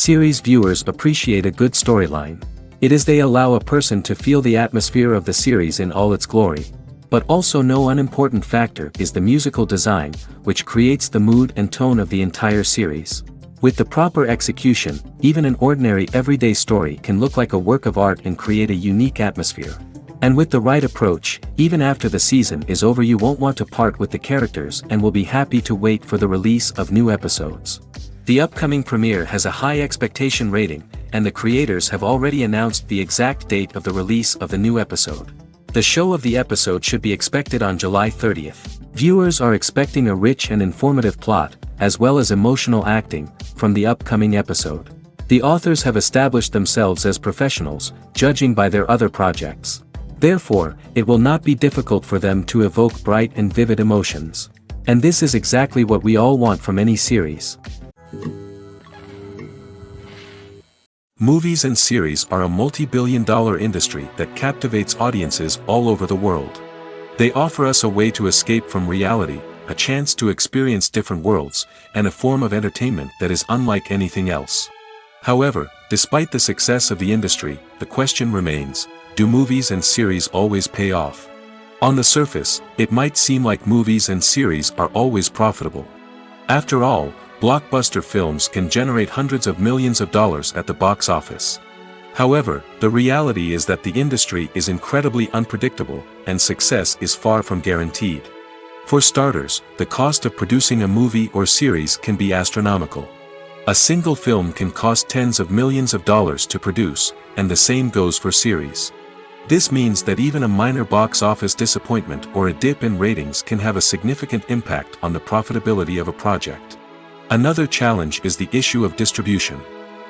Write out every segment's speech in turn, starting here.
Series viewers appreciate a good storyline. It is they allow a person to feel the atmosphere of the series in all its glory. But also no unimportant factor is the musical design, which creates the mood and tone of the entire series. With the proper execution, even an ordinary everyday story can look like a work of art and create a unique atmosphere. And with the right approach, even after the season is over you won't want to part with the characters and will be happy to wait for the release of new episodes. The upcoming premiere has a high expectation rating, and the creators have already announced the exact date of the release of the new episode. The show of the episode should be expected on July 30th. Viewers are expecting a rich and informative plot, as well as emotional acting, from the upcoming episode. The authors have established themselves as professionals, judging by their other projects. Therefore, it will not be difficult for them to evoke bright and vivid emotions. And this is exactly what we all want from any series. Movies and series are a multi-billion-dollar industry that captivates audiences all over the world. They offer us a way to escape from reality, a chance to experience different worlds, and a form of entertainment that is unlike anything else. However, despite the success of the industry, the question remains, do movies and series always pay off? On the surface, it might seem like movies and series are always profitable. After all, blockbuster films can generate hundreds of millions of dollars at the box office. However, the reality is that the industry is incredibly unpredictable, and success is far from guaranteed. For starters, the cost of producing a movie or series can be astronomical. A single film can cost tens of millions of dollars to produce, and the same goes for series. This means that even a minor box office disappointment or a dip in ratings can have a significant impact on the profitability of a project. Another challenge is the issue of distribution.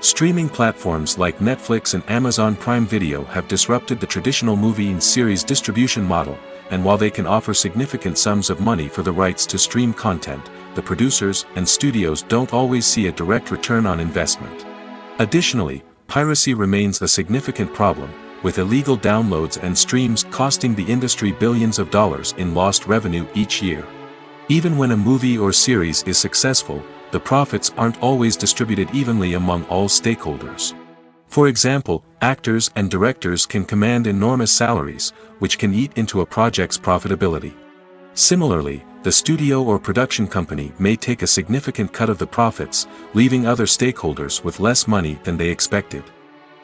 Streaming platforms like Netflix and Amazon Prime Video have disrupted the traditional movie and series distribution model, and while they can offer significant sums of money for the rights to stream content, the producers and studios don't always see a direct return on investment. Additionally, piracy remains a significant problem, with illegal downloads and streams costing the industry billions of dollars in lost revenue each year. Even when a movie or series is successful, the profits aren't always distributed evenly among all stakeholders. For example, actors and directors can command enormous salaries, which can eat into a project's profitability. Similarly, the studio or production company may take a significant cut of the profits, leaving other stakeholders with less money than they expected.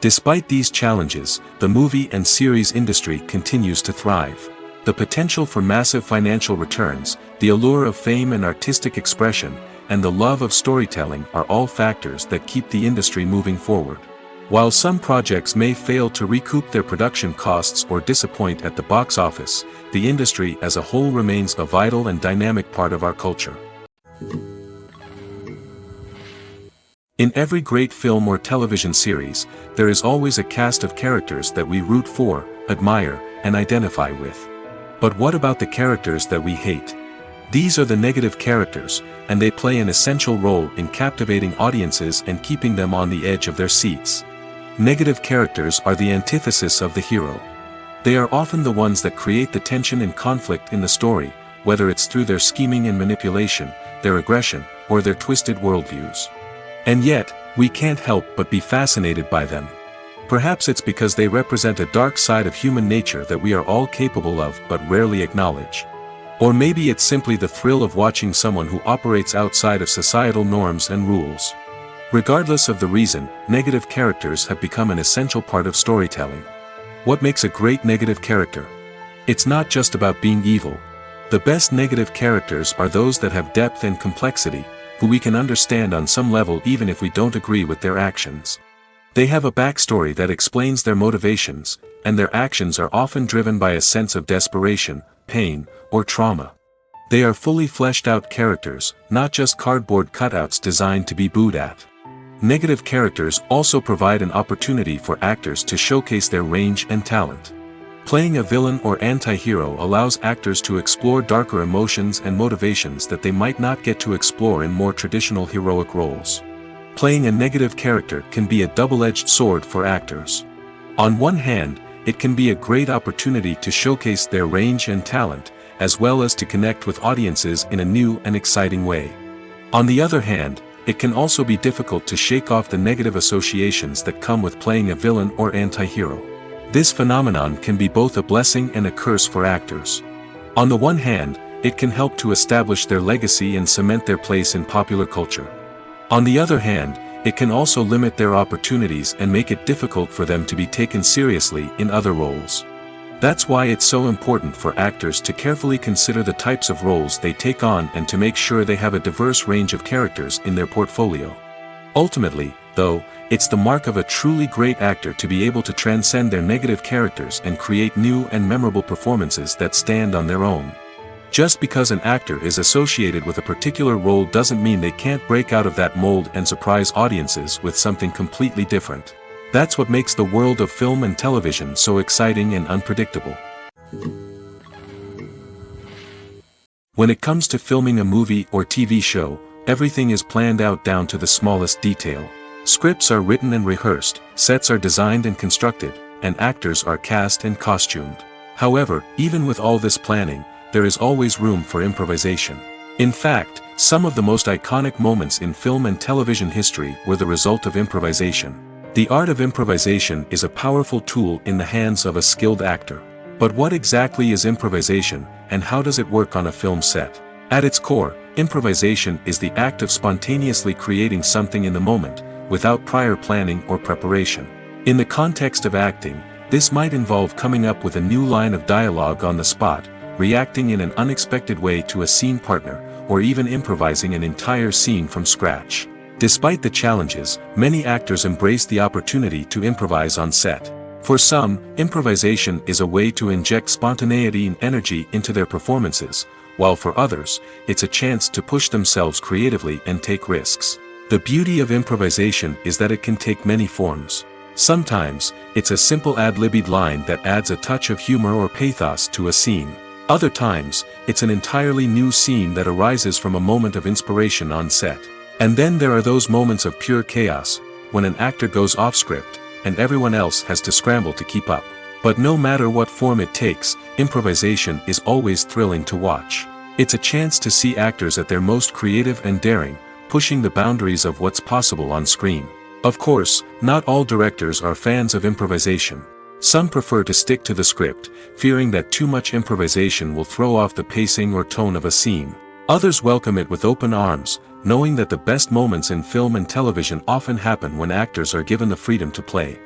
Despite these challenges, the movie and series industry continues to thrive. The potential for massive financial returns, the allure of fame and artistic expression, and the love of storytelling are all factors that keep the industry moving forward. While some projects may fail to recoup their production costs or disappoint at the box office, the industry as a whole remains a vital and dynamic part of our culture. In every great film or television series, there is always a cast of characters that we root for, admire, and identify with. But what about the characters that we hate? These are the negative characters, and they play an essential role in captivating audiences and keeping them on the edge of their seats. Negative characters are the antithesis of the hero. They are often the ones that create the tension and conflict in the story, whether it's through their scheming and manipulation, their aggression, or their twisted worldviews. And yet, we can't help but be fascinated by them. Perhaps it's because they represent a dark side of human nature that we are all capable of but rarely acknowledge. Or maybe it's simply the thrill of watching someone who operates outside of societal norms and rules. Regardless of the reason, negative characters have become an essential part of storytelling. What makes a great negative character? It's not just about being evil. The best negative characters are those that have depth and complexity, who we can understand on some level even if we don't agree with their actions. They have a backstory that explains their motivations, and their actions are often driven by a sense of desperation, pain, or trauma. They are fully fleshed out characters, not just cardboard cutouts designed to be booed at. Negative characters also provide an opportunity for actors to showcase their range and talent. Playing a villain or anti-hero allows actors to explore darker emotions and motivations that they might not get to explore in more traditional heroic roles. Playing a negative character can be a double-edged sword for actors. On one hand, it can be a great opportunity to showcase their range and talent, as well as to connect with audiences in a new and exciting way. On the other hand, it can also be difficult to shake off the negative associations that come with playing a villain or anti-hero. This phenomenon can be both a blessing and a curse for actors. On the one hand, it can help to establish their legacy and cement their place in popular culture. On the other hand, it can also limit their opportunities and make it difficult for them to be taken seriously in other roles. That's why it's so important for actors to carefully consider the types of roles they take on and to make sure they have a diverse range of characters in their portfolio. Ultimately, though, it's the mark of a truly great actor to be able to transcend their negative characters and create new and memorable performances that stand on their own. Just because an actor is associated with a particular role doesn't mean they can't break out of that mold and surprise audiences with something completely different. That's what makes the world of film and television so exciting and unpredictable. When it comes to filming a movie or TV show, everything is planned out down to the smallest detail. Scripts are written and rehearsed, sets are designed and constructed, and actors are cast and costumed. However, even with all this planning, there is always room for improvisation. In fact, some of the most iconic moments in film and television history were the result of improvisation. The art of improvisation is a powerful tool in the hands of a skilled actor. But what exactly is improvisation, and how does it work on a film set? At its core, improvisation is the act of spontaneously creating something in the moment, without prior planning or preparation. In the context of acting, this might involve coming up with a new line of dialogue on the spot, reacting in an unexpected way to a scene partner, or even improvising an entire scene from scratch. Despite the challenges, many actors embrace the opportunity to improvise on set. For some, improvisation is a way to inject spontaneity and energy into their performances, while for others, it's a chance to push themselves creatively and take risks. The beauty of improvisation is that it can take many forms. Sometimes, it's a simple ad-libbed line that adds a touch of humor or pathos to a scene. Other times, it's an entirely new scene that arises from a moment of inspiration on set. And then there are those moments of pure chaos, when an actor goes off script, and everyone else has to scramble to keep up. But no matter what form it takes, improvisation is always thrilling to watch. It's a chance to see actors at their most creative and daring, pushing the boundaries of what's possible on screen. Of course, not all directors are fans of improvisation. Some prefer to stick to the script, fearing that too much improvisation will throw off the pacing or tone of a scene. Others welcome it with open arms, knowing that the best moments in film and television often happen when actors are given the freedom to play.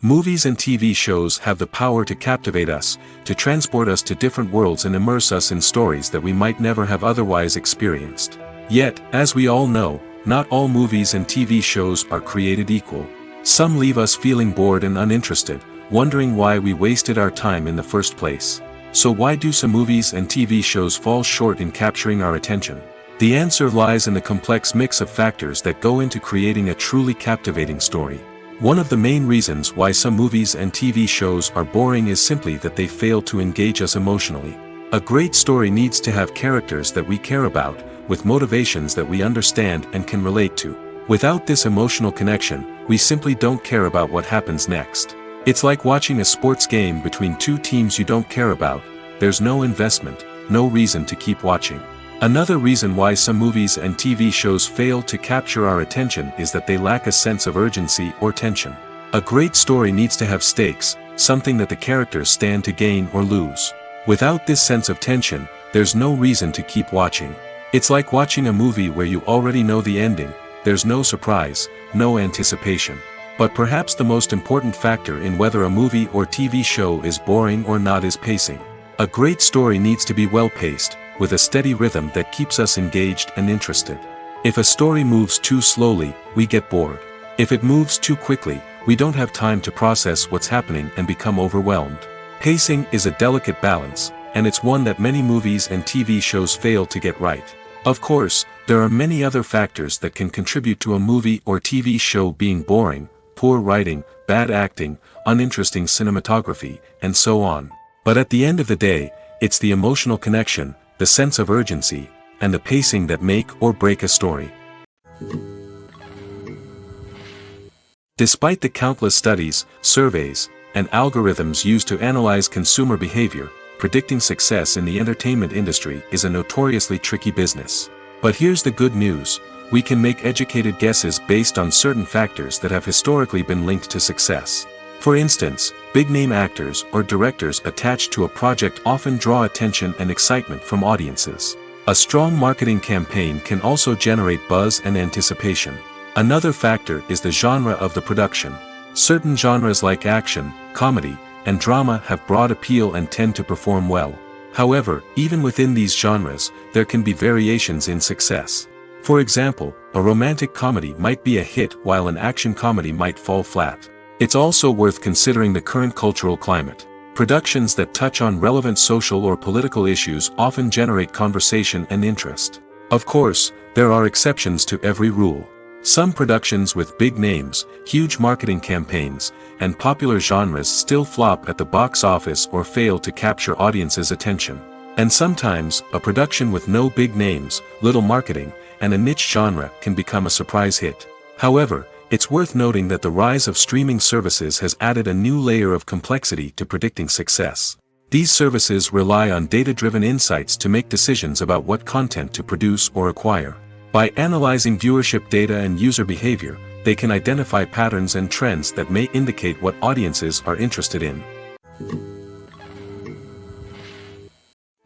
Movies and TV shows have the power to captivate us, to transport us to different worlds and immerse us in stories that we might never have otherwise experienced. Yet, as we all know, not all movies and TV shows are created equal. Some leave us feeling bored and uninterested, wondering why we wasted our time in the first place. So why do some movies and TV shows fall short in capturing our attention? The answer lies in the complex mix of factors that go into creating a truly captivating story. One of the main reasons why some movies and TV shows are boring is simply that they fail to engage us emotionally. A great story needs to have characters that we care about, with motivations that we understand and can relate to. Without this emotional connection, we simply don't care about what happens next. It's like watching a sports game between two teams you don't care about. There's no investment, no reason to keep watching. Another reason why some movies and TV shows fail to capture our attention is that they lack a sense of urgency or tension. A great story needs to have stakes, something that the characters stand to gain or lose. Without this sense of tension, there's no reason to keep watching. It's like watching a movie where you already know the ending. There's no surprise, no anticipation. But perhaps the most important factor in whether a movie or TV show is boring or not is pacing. A great story needs to be well-paced, with a steady rhythm that keeps us engaged and interested. If a story moves too slowly, we get bored. If it moves too quickly, we don't have time to process what's happening and become overwhelmed. Pacing is a delicate balance, and it's one that many movies and TV shows fail to get right. Of course, there are many other factors that can contribute to a movie or TV show being boring: poor writing, bad acting, uninteresting cinematography, and so on. But at the end of the day, it's the emotional connection, the sense of urgency, and the pacing that make or break a story. Despite the countless studies, surveys, and algorithms used to analyze consumer behavior, predicting success in the entertainment industry is a notoriously tricky business. But here's the good news: we can make educated guesses based on certain factors that have historically been linked to success. For instance, big-name actors or directors attached to a project often draw attention and excitement from audiences. A strong marketing campaign can also generate buzz and anticipation. Another factor is the genre of the production. Certain genres like action, comedy, and drama have broad appeal and tend to perform well. However, even within these genres, there can be variations in success. For example, a romantic comedy might be a hit while an action comedy might fall flat. It's also worth considering the current cultural climate. Productions that touch on relevant social or political issues often generate conversation and interest. Of course, there are exceptions to every rule. Some productions with big names, huge marketing campaigns, and popular genres still flop at the box office or fail to capture audiences' attention. And sometimes, a production with no big names, little marketing, and a niche genre can become a surprise hit. However, it's worth noting that the rise of streaming services has added a new layer of complexity to predicting success. These services rely on data-driven insights to make decisions about what content to produce or acquire. By analyzing viewership data and user behavior, they can identify patterns and trends that may indicate what audiences are interested in.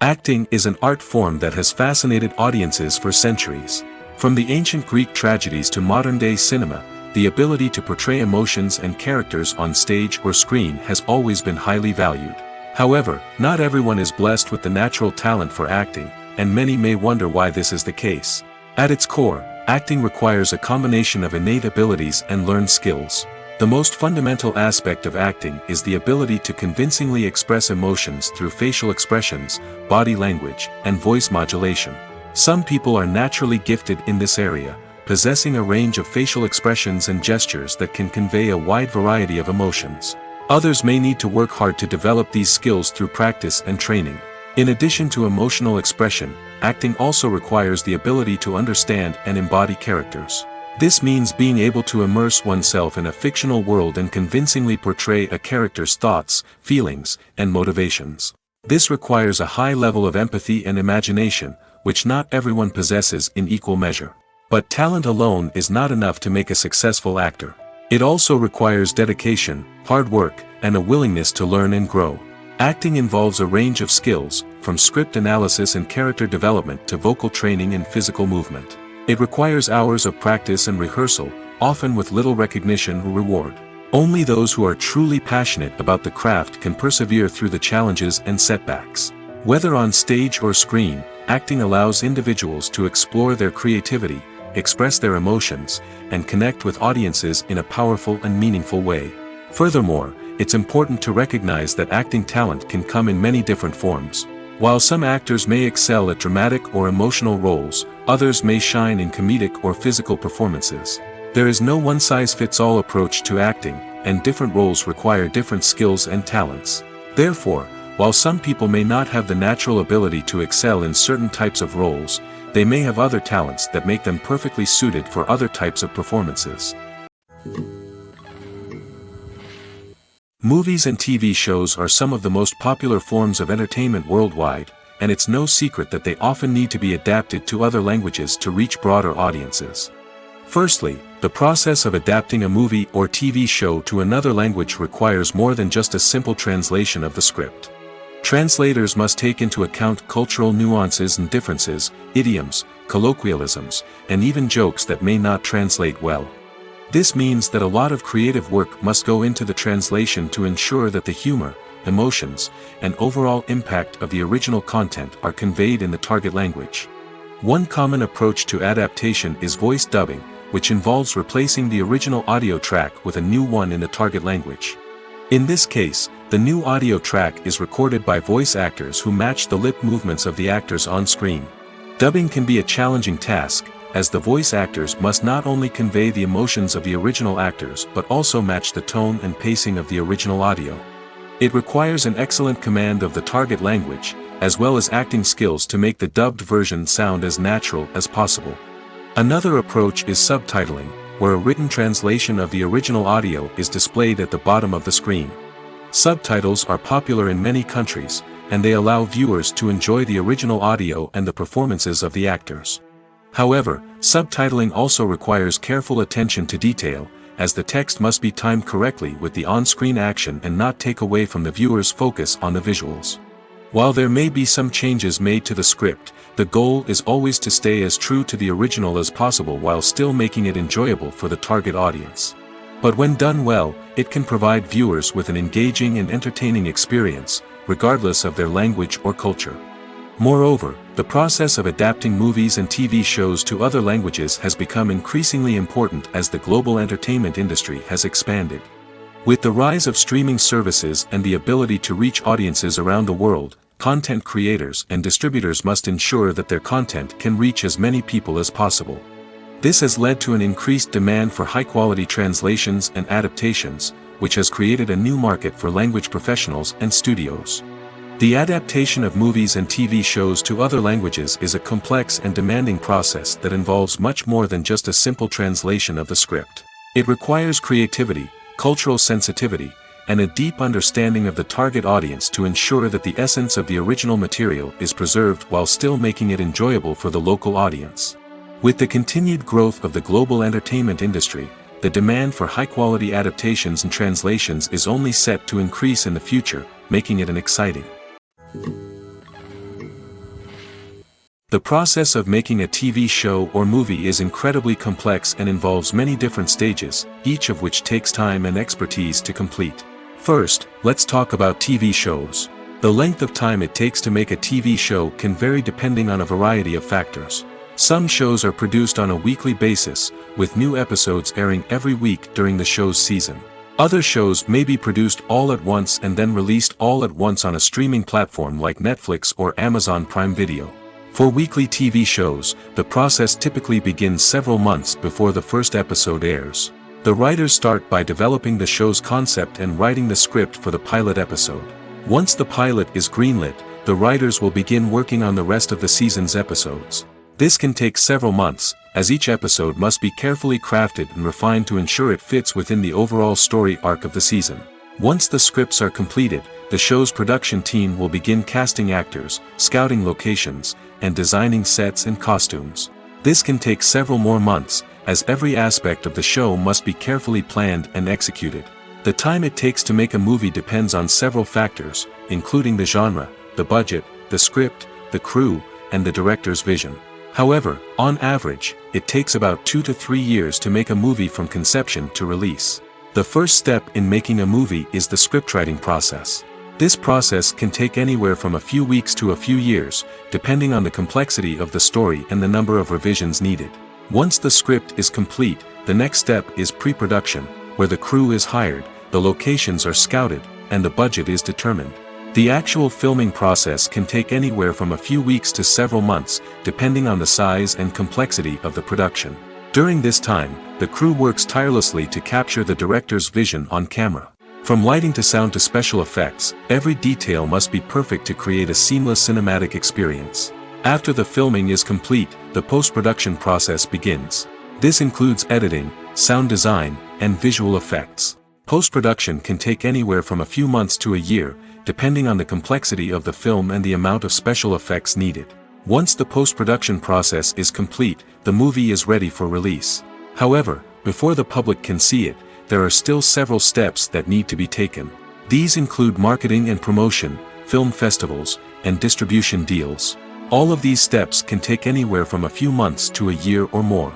Acting is an art form that has fascinated audiences for centuries. From the ancient Greek tragedies to modern-day cinema, the ability to portray emotions and characters on stage or screen has always been highly valued. However, not everyone is blessed with the natural talent for acting, and many may wonder why this is the case. At its core, acting requires a combination of innate abilities and learned skills. The most fundamental aspect of acting is the ability to convincingly express emotions through facial expressions, body language, and voice modulation. Some people are naturally gifted in this area, possessing a range of facial expressions and gestures that can convey a wide variety of emotions. Others may need to work hard to develop these skills through practice and training. In addition to emotional expression, acting also requires the ability to understand and embody characters. This means being able to immerse oneself in a fictional world and convincingly portray a character's thoughts, feelings, and motivations. This requires a high level of empathy and imagination, which not everyone possesses in equal measure. But talent alone is not enough to make a successful actor. It also requires dedication, hard work, and a willingness to learn and grow. Acting involves a range of skills, from script analysis and character development to vocal training and physical movement. It requires hours of practice and rehearsal, often with little recognition or reward. Only those who are truly passionate about the craft can persevere through the challenges and setbacks. Whether on stage or screen, acting allows individuals to explore their creativity, express their emotions, and connect with audiences in a powerful and meaningful way. Furthermore, it's important to recognize that acting talent can come in many different forms. While some actors may excel at dramatic or emotional roles, others may shine in comedic or physical performances. There is no one-size-fits-all approach to acting, and different roles require different skills and talents. Therefore, while some people may not have the natural ability to excel in certain types of roles, they may have other talents that make them perfectly suited for other types of performances. Movies and TV shows are some of the most popular forms of entertainment worldwide, and it's no secret that they often need to be adapted to other languages to reach broader audiences. Firstly, the process of adapting a movie or TV show to another language requires more than just a simple translation of the script. Translators must take into account cultural nuances and differences, idioms, colloquialisms, and even jokes that may not translate well. This means that a lot of creative work must go into the translation to ensure that the humor, emotions, and overall impact of the original content are conveyed in the target language. One common approach to adaptation is voice dubbing, which involves replacing the original audio track with a new one in the target language. In this case, the new audio track is recorded by voice actors who match the lip movements of the actors on screen. Dubbing can be a challenging task, as the voice actors must not only convey the emotions of the original actors but also match the tone and pacing of the original audio. It requires an excellent command of the target language, as well as acting skills to make the dubbed version sound as natural as possible. Another approach is subtitling, where a written translation of the original audio is displayed at the bottom of the screen. Subtitles are popular in many countries, and they allow viewers to enjoy the original audio and the performances of the actors. However, subtitling also requires careful attention to detail, as the text must be timed correctly with the on-screen action and not take away from the viewer's focus on the visuals. While there may be some changes made to the script, the goal is always to stay as true to the original as possible while still making it enjoyable for the target audience. But when done well, it can provide viewers with an engaging and entertaining experience, regardless of their language or culture. Moreover, the process of adapting movies and TV shows to other languages has become increasingly important as the global entertainment industry has expanded. With the rise of streaming services and the ability to reach audiences around the world, content creators and distributors must ensure that their content can reach as many people as possible. This has led to an increased demand for high-quality translations and adaptations, which has created a new market for language professionals and studios. The adaptation of movies and TV shows to other languages is a complex and demanding process that involves much more than just a simple translation of the script. It requires creativity, cultural sensitivity, and a deep understanding of the target audience to ensure that the essence of the original material is preserved while still making it enjoyable for the local audience. With the continued growth of the global entertainment industry, the demand for high-quality adaptations and translations is only set to increase in the future, making it an exciting. The process of making a TV show or movie is incredibly complex and involves many different stages, each of which takes time and expertise to complete. First, let's talk about TV shows. The length of time it takes to make a TV show can vary depending on a variety of factors. Some shows are produced on a weekly basis, with new episodes airing every week during the show's season. Other shows may be produced all at once and then released all at once on a streaming platform like Netflix or Amazon Prime Video. For weekly TV shows, the process typically begins several months before the first episode airs. The writers start by developing the show's concept and writing the script for the pilot episode. Once the pilot is greenlit, the writers will begin working on the rest of the season's episodes. This can take several months, as each episode must be carefully crafted and refined to ensure it fits within the overall story arc of the season. Once the scripts are completed, the show's production team will begin casting actors, scouting locations, and designing sets and costumes. This can take several more months, as every aspect of the show must be carefully planned and executed. The time it takes to make a movie depends on several factors, including the genre, the budget, the script, the crew, and the director's vision. However, on average, it takes about 2 to 3 years to make a movie from conception to release. The first step in making a movie is the scriptwriting process. This process can take anywhere from a few weeks to a few years, depending on the complexity of the story and the number of revisions needed. Once the script is complete, the next step is pre-production, where the crew is hired, the locations are scouted, and the budget is determined. The actual filming process can take anywhere from a few weeks to several months, depending on the size and complexity of the production. During this time, the crew works tirelessly to capture the director's vision on camera. From lighting to sound to special effects, every detail must be perfect to create a seamless cinematic experience. After the filming is complete, the post-production process begins. This includes editing, sound design, and visual effects. Post-production can take anywhere from a few months to a year, depending on the complexity of the film and the amount of special effects needed. Once the post-production process is complete, the movie is ready for release. However, before the public can see it, there are still several steps that need to be taken. These include marketing and promotion, film festivals, and distribution deals. All of these steps can take anywhere from a few months to a year or more.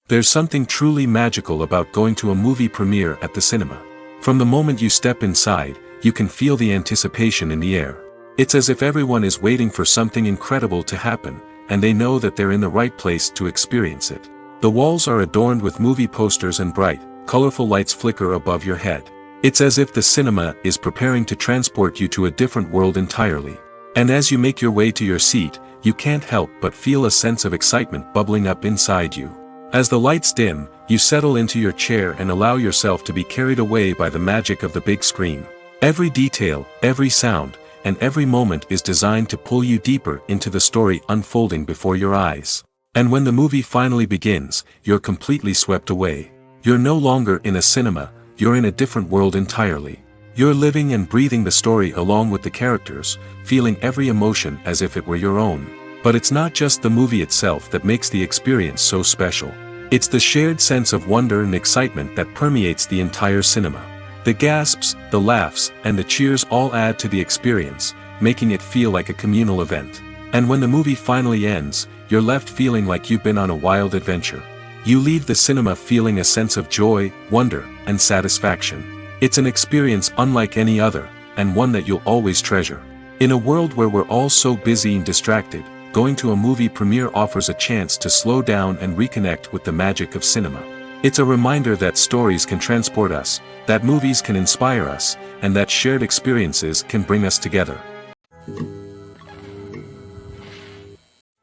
There's something truly magical about going to a movie premiere at the cinema. From the moment you step inside, you can feel the anticipation in the air. It's as if everyone is waiting for something incredible to happen, and they know that they're in the right place to experience it. The walls are adorned with movie posters and bright, colorful lights flicker above your head. It's as if the cinema is preparing to transport you to a different world entirely. And as you make your way to your seat, you can't help but feel a sense of excitement bubbling up inside you. As the lights dim, you settle into your chair and allow yourself to be carried away by the magic of the big screen. Every detail, every sound, and every moment is designed to pull you deeper into the story unfolding before your eyes. And when the movie finally begins, you're completely swept away. You're no longer in a cinema, you're in a different world entirely. You're living and breathing the story along with the characters, feeling every emotion as if it were your own. But it's not just the movie itself that makes the experience so special. It's the shared sense of wonder and excitement that permeates the entire cinema. The gasps, the laughs, and the cheers all add to the experience, making it feel like a communal event. And when the movie finally ends, you're left feeling like you've been on a wild adventure. You leave the cinema feeling a sense of joy, wonder, and satisfaction. It's an experience unlike any other, and one that you'll always treasure. In a world where we're all so busy and distracted, going to a movie premiere offers a chance to slow down and reconnect with the magic of cinema. It's a reminder that stories can transport us, that movies can inspire us, and that shared experiences can bring us together.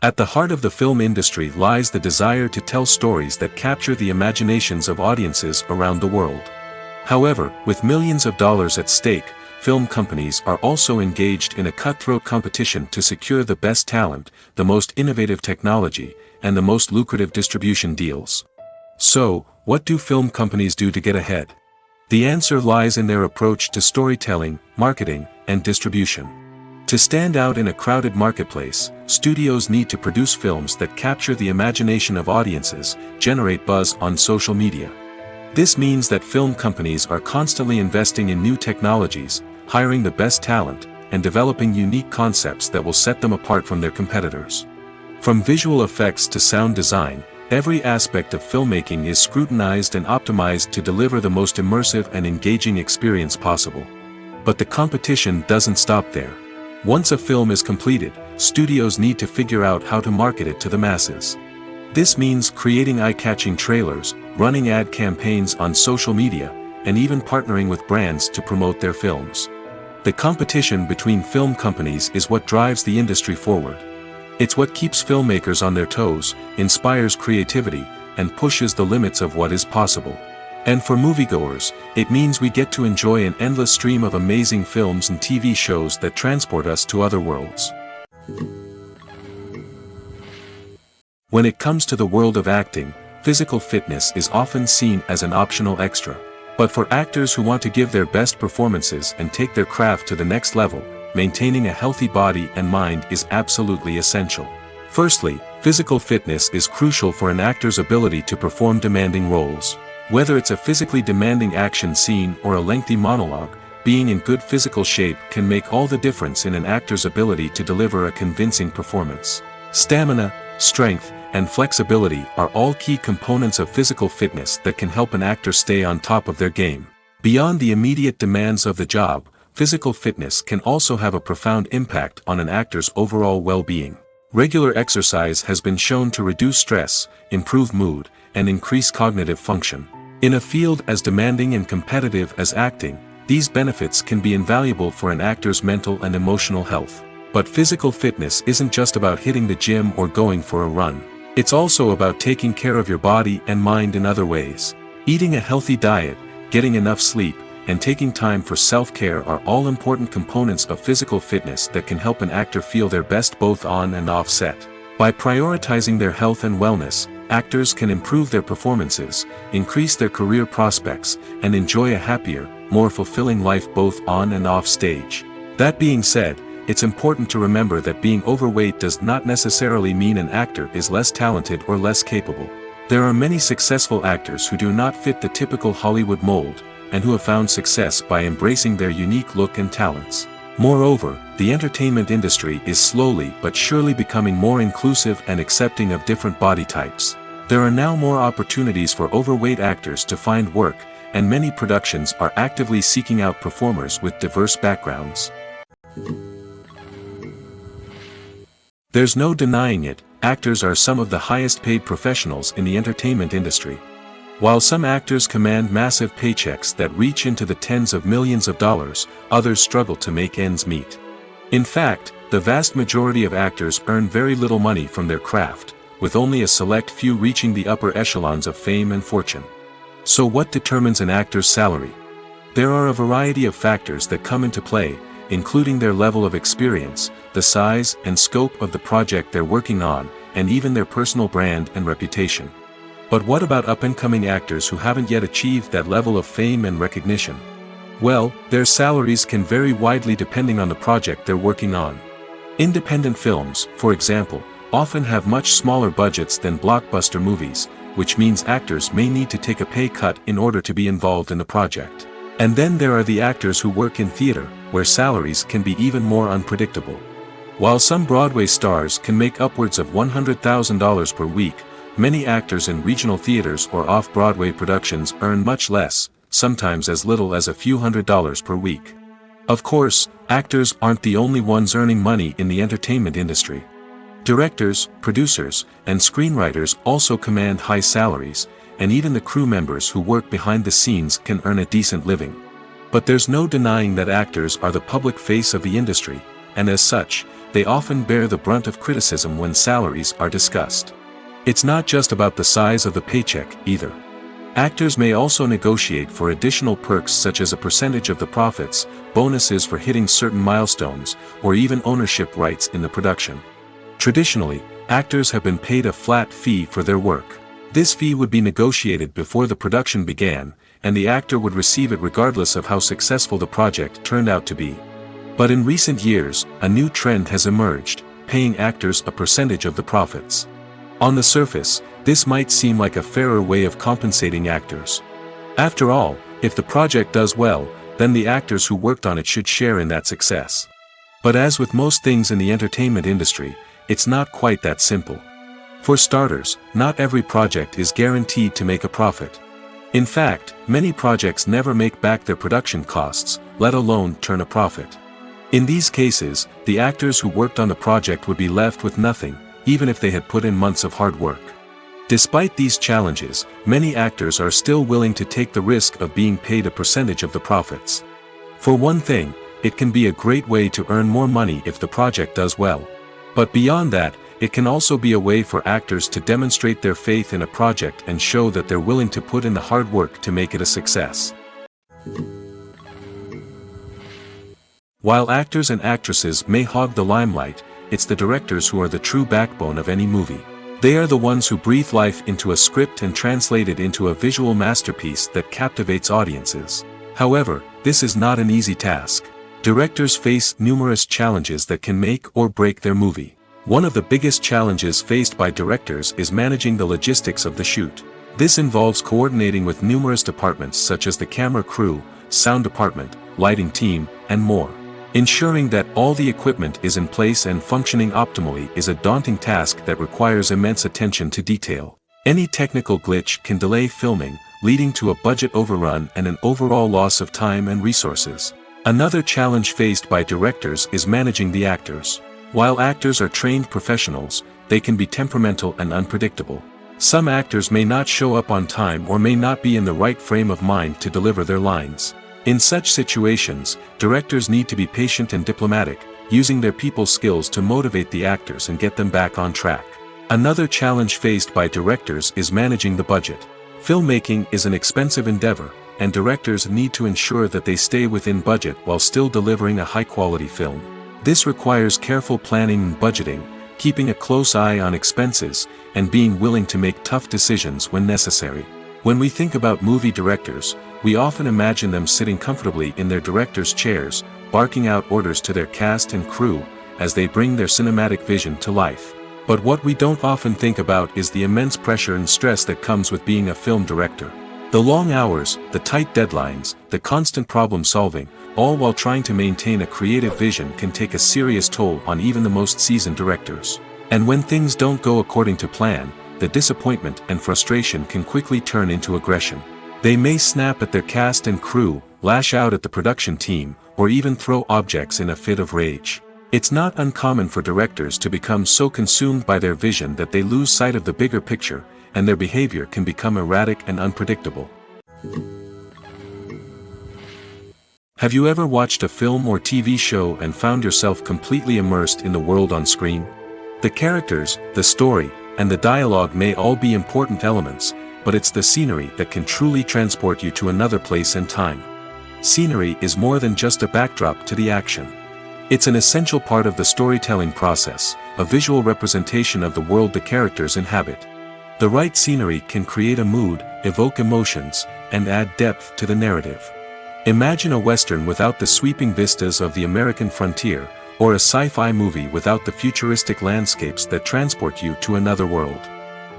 At the heart of the film industry lies the desire to tell stories that capture the imaginations of audiences around the world. However, with millions of dollars at stake, film companies are also engaged in a cutthroat competition to secure the best talent, the most innovative technology, and the most lucrative distribution deals. So, what do film companies do to get ahead? The answer lies in their approach to storytelling, marketing, and distribution. To stand out in a crowded marketplace, studios need to produce films that capture the imagination of audiences, generate buzz on social media. This means that film companies are constantly investing in new technologies, hiring the best talent, and developing unique concepts that will set them apart from their competitors. From visual effects to sound design, every aspect of filmmaking is scrutinized and optimized to deliver the most immersive and engaging experience possible. But the competition doesn't stop there. Once a film is completed, studios need to figure out how to market it to the masses. This means creating eye-catching trailers, running ad campaigns on social media, and even partnering with brands to promote their films. The competition between film companies is what drives the industry forward. It's what keeps filmmakers on their toes, inspires creativity, and pushes the limits of what is possible. And for moviegoers, it means we get to enjoy an endless stream of amazing films and TV shows that transport us to other worlds. When it comes to the world of acting, physical fitness is often seen as an optional extra. But for actors who want to give their best performances and take their craft to the next level, maintaining a healthy body and mind is absolutely essential. Firstly, physical fitness is crucial for an actor's ability to perform demanding roles. Whether it's a physically demanding action scene or a lengthy monologue, being in good physical shape can make all the difference in an actor's ability to deliver a convincing performance. Stamina, strength, and flexibility are all key components of physical fitness that can help an actor stay on top of their game. Beyond the immediate demands of the job, physical fitness can also have a profound impact on an actor's overall well-being. Regular exercise has been shown to reduce stress, improve mood, and increase cognitive function. In a field as demanding and competitive as acting, these benefits can be invaluable for an actor's mental and emotional health. But physical fitness isn't just about hitting the gym or going for a run. It's also about taking care of your body and mind in other ways. Eating a healthy diet, getting enough sleep, and taking time for self-care are all important components of physical fitness that can help an actor feel their best both on and off set. By prioritizing their health and wellness, actors can improve their performances, increase their career prospects, and enjoy a happier, more fulfilling life both on and off stage. That being said, it's important to remember that being overweight does not necessarily mean an actor is less talented or less capable. There are many successful actors who do not fit the typical Hollywood mold, and who have found success by embracing their unique look and talents. Moreover, the entertainment industry is slowly but surely becoming more inclusive and accepting of different body types. There are now more opportunities for overweight actors to find work, and many productions are actively seeking out performers with diverse backgrounds. There's no denying it, actors are some of the highest paid professionals in the entertainment industry. While some actors command massive paychecks that reach into the tens of millions of dollars, others struggle to make ends meet. In fact, the vast majority of actors earn very little money from their craft, with only a select few reaching the upper echelons of fame and fortune. So what determines an actor's salary? There are a variety of factors that come into play, including their level of experience, the size and scope of the project they're working on, and even their personal brand and reputation. But what about up-and-coming actors who haven't yet achieved that level of fame and recognition? Well, their salaries can vary widely depending on the project they're working on. Independent films, for example, often have much smaller budgets than blockbuster movies, which means actors may need to take a pay cut in order to be involved in the project. And then there are the actors who work in theater, where salaries can be even more unpredictable. While some Broadway stars can make upwards of $100,000 per week, many actors in regional theaters or off-Broadway productions earn much less, sometimes as little as a few $100s per week. Of course, actors aren't the only ones earning money in the entertainment industry. Directors, producers, and screenwriters also command high salaries, and even the crew members who work behind the scenes can earn a decent living. But there's no denying that actors are the public face of the industry, and as such, they often bear the brunt of criticism when salaries are discussed. It's not just about the size of the paycheck, either. Actors may also negotiate for additional perks such as a percentage of the profits, bonuses for hitting certain milestones, or even ownership rights in the production. Traditionally, actors have been paid a flat fee for their work. This fee would be negotiated before the production began, and the actor would receive it regardless of how successful the project turned out to be. But in recent years, a new trend has emerged, paying actors a percentage of the profits. On the surface, this might seem like a fairer way of compensating actors. After all, if the project does well, then the actors who worked on it should share in that success. But as with most things in the entertainment industry, it's not quite that simple. For starters, not every project is guaranteed to make a profit. In fact, many projects never make back their production costs, let alone turn a profit. In these cases, the actors who worked on the project would be left with nothing, even if they had put in months of hard work. Despite these challenges, many actors are still willing to take the risk of being paid a percentage of the profits. For one thing, it can be a great way to earn more money if the project does well. But beyond that, it can also be a way for actors to demonstrate their faith in a project and show that they're willing to put in the hard work to make it a success. While actors and actresses may hog the limelight, it's the directors who are the true backbone of any movie. They are the ones who breathe life into a script and translate it into a visual masterpiece that captivates audiences. However, this is not an easy task. Directors face numerous challenges that can make or break their movie. One of the biggest challenges faced by directors is managing the logistics of the shoot. This involves coordinating with numerous departments such as the camera crew, sound department, lighting team, and more. Ensuring that all the equipment is in place and functioning optimally is a daunting task that requires immense attention to detail. Any technical glitch can delay filming, leading to a budget overrun and an overall loss of time and resources. Another challenge faced by directors is managing the actors. While actors are trained professionals, they can be temperamental and unpredictable. Some actors may not show up on time or may not be in the right frame of mind to deliver their lines. In such situations, directors need to be patient and diplomatic, using their people skills to motivate the actors and get them back on track. Another challenge faced by directors is managing the budget. Filmmaking is an expensive endeavor, and directors need to ensure that they stay within budget while still delivering a high-quality film. This requires careful planning and budgeting, keeping a close eye on expenses, and being willing to make tough decisions when necessary. When we think about movie directors, we often imagine them sitting comfortably in their director's chairs, barking out orders to their cast and crew, as they bring their cinematic vision to life. But what we don't often think about is the immense pressure and stress that comes with being a film director. The long hours, the tight deadlines, the constant problem-solving, all while trying to maintain a creative vision can take a serious toll on even the most seasoned directors. And when things don't go according to plan, the disappointment and frustration can quickly turn into aggression. They may snap at their cast and crew, lash out at the production team, or even throw objects in a fit of rage. It's not uncommon for directors to become so consumed by their vision that they lose sight of the bigger picture, and their behavior can become erratic and unpredictable. Have you ever watched a film or TV show and found yourself completely immersed in the world on screen? The characters, the story, and the dialogue may all be important elements, but it's the scenery that can truly transport you to another place and time. Scenery is more than just a backdrop to the action. It's an essential part of the storytelling process, a visual representation of the world the characters inhabit. The right scenery can create a mood, evoke emotions, and add depth to the narrative. Imagine a Western without the sweeping vistas of the American frontier, or a sci-fi movie without the futuristic landscapes that transport you to another world.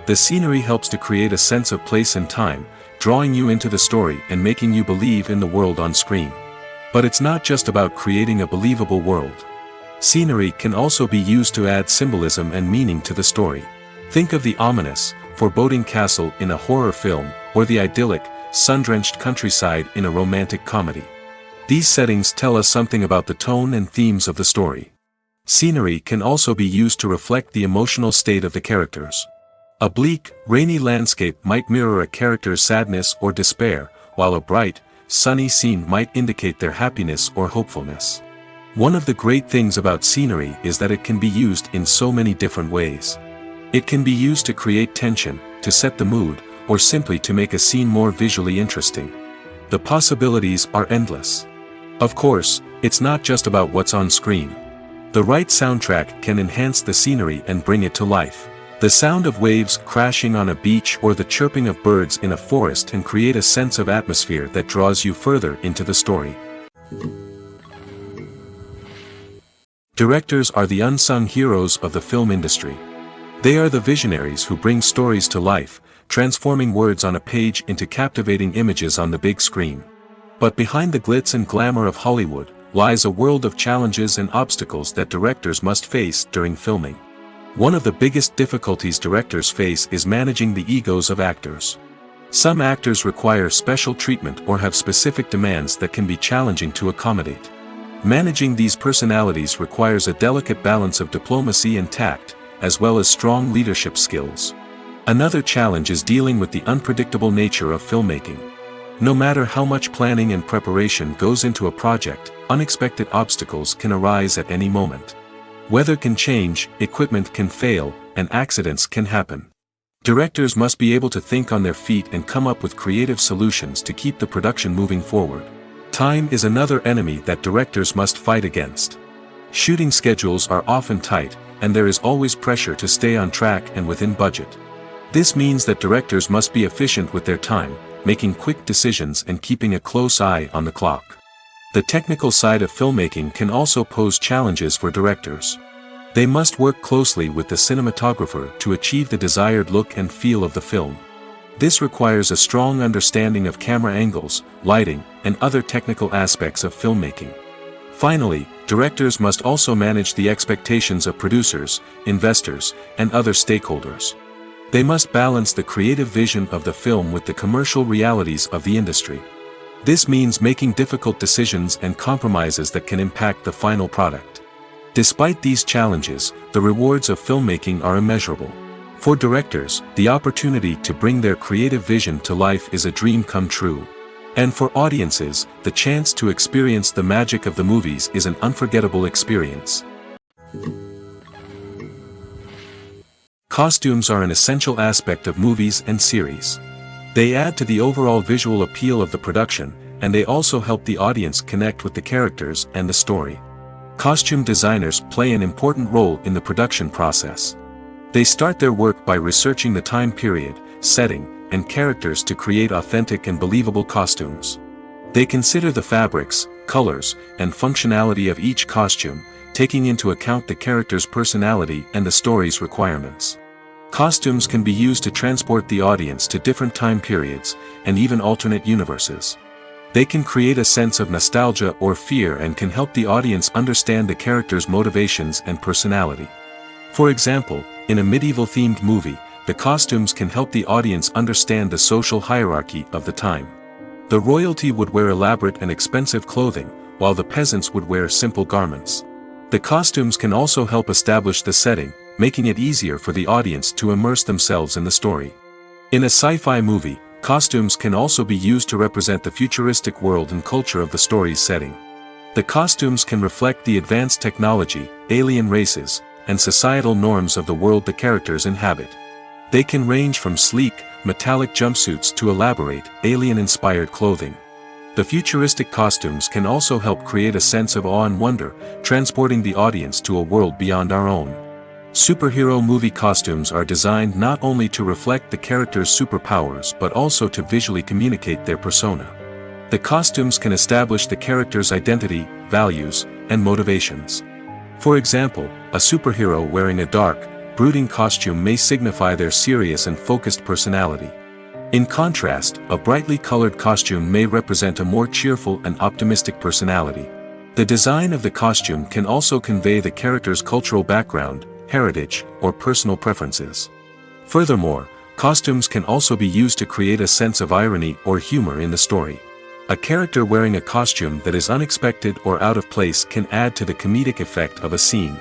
The scenery helps to create a sense of place and time, drawing you into the story and making you believe in the world on screen. But it's not just about creating a believable world. Scenery can also be used to add symbolism and meaning to the story. Think of the ominous, foreboding castle in a horror film, or the idyllic, sun-drenched countryside in a romantic comedy. These settings tell us something about the tone and themes of the story. Scenery can also be used to reflect the emotional state of the characters. A bleak, rainy landscape might mirror a character's sadness or despair, while a bright, sunny scene might indicate their happiness or hopefulness. One of the great things about scenery is that it can be used in so many different ways. It can be used to create tension, to set the mood, or simply to make a scene more visually interesting. The possibilities are endless. Of course, it's not just about what's on screen. The right soundtrack can enhance the scenery and bring it to life. The sound of waves crashing on a beach or the chirping of birds in a forest can create a sense of atmosphere that draws you further into the story. Directors are the unsung heroes of the film industry. They are the visionaries who bring stories to life, transforming words on a page into captivating images on the big screen. But behind the glitz and glamour of Hollywood lies a world of challenges and obstacles that directors must face during filming. One of the biggest difficulties directors face is managing the egos of actors. Some actors require special treatment or have specific demands that can be challenging to accommodate. Managing these personalities requires a delicate balance of diplomacy and tact, as well as strong leadership skills. Another challenge is dealing with the unpredictable nature of filmmaking. No matter how much planning and preparation goes into a project, unexpected obstacles can arise at any moment. Weather can change, equipment can fail, and accidents can happen. Directors must be able to think on their feet and come up with creative solutions to keep the production moving forward. Time is another enemy that directors must fight against. Shooting schedules are often tight, and there is always pressure to stay on track and within budget. This means that directors must be efficient with their time, making quick decisions and keeping a close eye on the clock. The technical side of filmmaking can also pose challenges for directors. They must work closely with the cinematographer to achieve the desired look and feel of the film. This requires a strong understanding of camera angles, lighting, and other technical aspects of filmmaking. Finally, directors must also manage the expectations of producers, investors, and other stakeholders. They must balance the creative vision of the film with the commercial realities of the industry. This means making difficult decisions and compromises that can impact the final product. Despite these challenges, the rewards of filmmaking are immeasurable. For directors, the opportunity to bring their creative vision to life is a dream come true. And for audiences, the chance to experience the magic of the movies is an unforgettable experience. Costumes are an essential aspect of movies and series. They add to the overall visual appeal of the production, and they also help the audience connect with the characters and the story. Costume designers play an important role in the production process. They start their work by researching the time period, setting, and characters to create authentic and believable costumes. They consider the fabrics, colors, and functionality of each costume, taking into account the character's personality and the story's requirements. Costumes can be used to transport the audience to different time periods, and even alternate universes. They can create a sense of nostalgia or fear and can help the audience understand the character's motivations and personality. For example, in a medieval-themed movie, the costumes can help the audience understand the social hierarchy of the time. The royalty would wear elaborate and expensive clothing, while the peasants would wear simple garments. The costumes can also help establish the setting, making it easier for the audience to immerse themselves in the story. In a sci-fi movie, costumes can also be used to represent the futuristic world and culture of the story's setting. The costumes can reflect the advanced technology, alien races, and societal norms of the world the characters inhabit. They can range from sleek, metallic jumpsuits to elaborate, alien-inspired clothing. The futuristic costumes can also help create a sense of awe and wonder, transporting the audience to a world beyond our own. Superhero movie costumes are designed not only to reflect the character's superpowers but also to visually communicate their persona. The costumes can establish the character's identity, values, and motivations. For example, a superhero wearing a dark, brooding costume may signify their serious and focused personality. In contrast, a brightly colored costume may represent a more cheerful and optimistic personality. The design of the costume can also convey the character's cultural background, heritage, or personal preferences. Furthermore, costumes can also be used to create a sense of irony or humor in the story. A character wearing a costume that is unexpected or out of place can add to the comedic effect of a scene.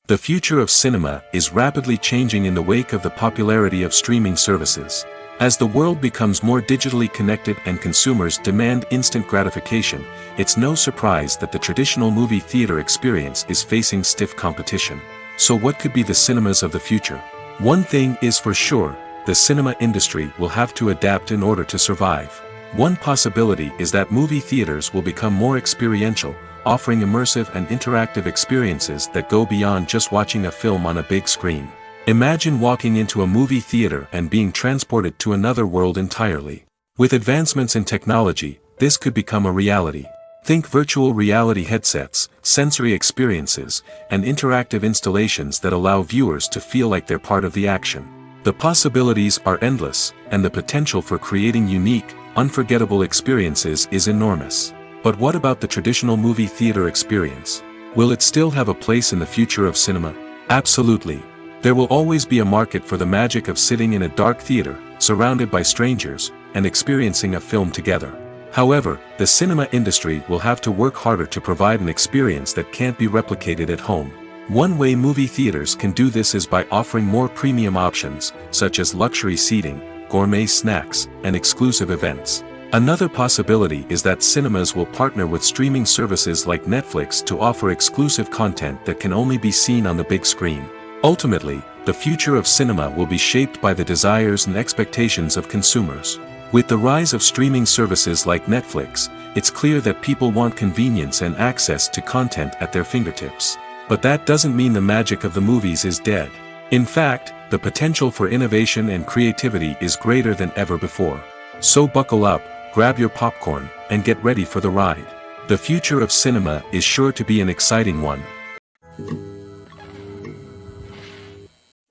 The future of cinema is rapidly changing in the wake of the popularity of streaming services. As the world becomes more digitally connected and consumers demand instant gratification, it's no surprise that the traditional movie theater experience is facing stiff competition. So what could be the cinemas of the future? One thing is for sure, the cinema industry will have to adapt in order to survive. One possibility is that movie theaters will become more experiential, offering immersive and interactive experiences that go beyond just watching a film on a big screen. Imagine walking into a movie theater and being transported to another world entirely. With advancements in technology, this could become a reality. Think virtual reality headsets, sensory experiences, and interactive installations that allow viewers to feel like they're part of the action. The possibilities are endless, and the potential for creating unique, unforgettable experiences is enormous. But what about the traditional movie theater experience? Will it still have a place in the future of cinema? Absolutely. There will always be a market for the magic of sitting in a dark theater, surrounded by strangers, and experiencing a film together. However, the cinema industry will have to work harder to provide an experience that can't be replicated at home. One way movie theaters can do this is by offering more premium options, such as luxury seating, gourmet snacks, and exclusive events. Another possibility is that cinemas will partner with streaming services like Netflix to offer exclusive content that can only be seen on the big screen. Ultimately, the future of cinema will be shaped by the desires and expectations of consumers. With the rise of streaming services like Netflix, it's clear that people want convenience and access to content at their fingertips. But that doesn't mean the magic of the movies is dead. In fact, the potential for innovation and creativity is greater than ever before. So buckle up, grab your popcorn, and get ready for the ride. The future of cinema is sure to be an exciting one.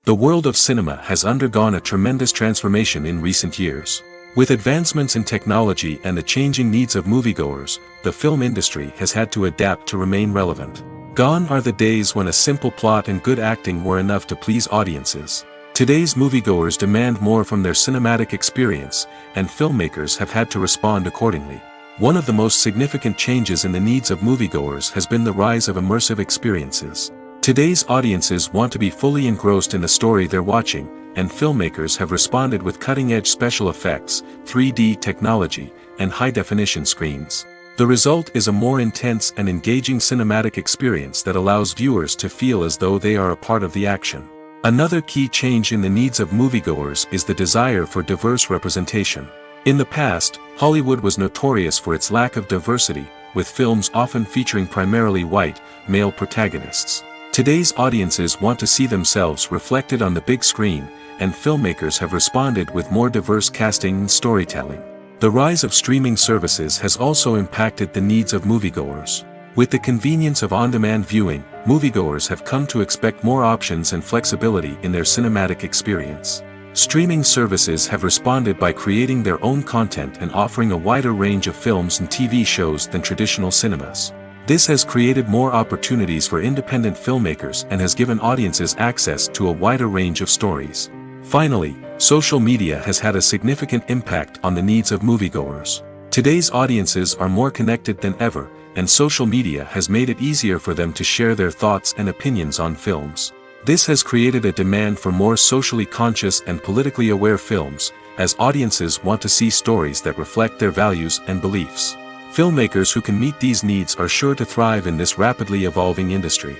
The world of cinema has undergone a tremendous transformation in recent years. With advancements in technology and the changing needs of moviegoers, the film industry has had to adapt to remain relevant. Gone are the days when a simple plot and good acting were enough to please audiences. Today's moviegoers demand more from their cinematic experience, and filmmakers have had to respond accordingly. One of the most significant changes in the needs of moviegoers has been the rise of immersive experiences. Today's audiences want to be fully engrossed in the story they're watching, and filmmakers have responded with cutting-edge special effects, 3D technology, and high-definition screens. The result is a more intense and engaging cinematic experience that allows viewers to feel as though they are a part of the action. Another key change in the needs of moviegoers is the desire for diverse representation. In the past, Hollywood was notorious for its lack of diversity, with films often featuring primarily white, male protagonists. Today's audiences want to see themselves reflected on the big screen, and filmmakers have responded with more diverse casting and storytelling. The rise of streaming services has also impacted the needs of moviegoers. With the convenience of on-demand viewing, moviegoers have come to expect more options and flexibility in their cinematic experience. Streaming services have responded by creating their own content and offering a wider range of films and TV shows than traditional cinemas. This has created more opportunities for independent filmmakers and has given audiences access to a wider range of stories. Finally, social media has had a significant impact on the needs of moviegoers. Today's audiences are more connected than ever, and social media has made it easier for them to share their thoughts and opinions on films. This has created a demand for more socially conscious and politically aware films, as audiences want to see stories that reflect their values and beliefs. Filmmakers who can meet these needs are sure to thrive in this rapidly evolving industry.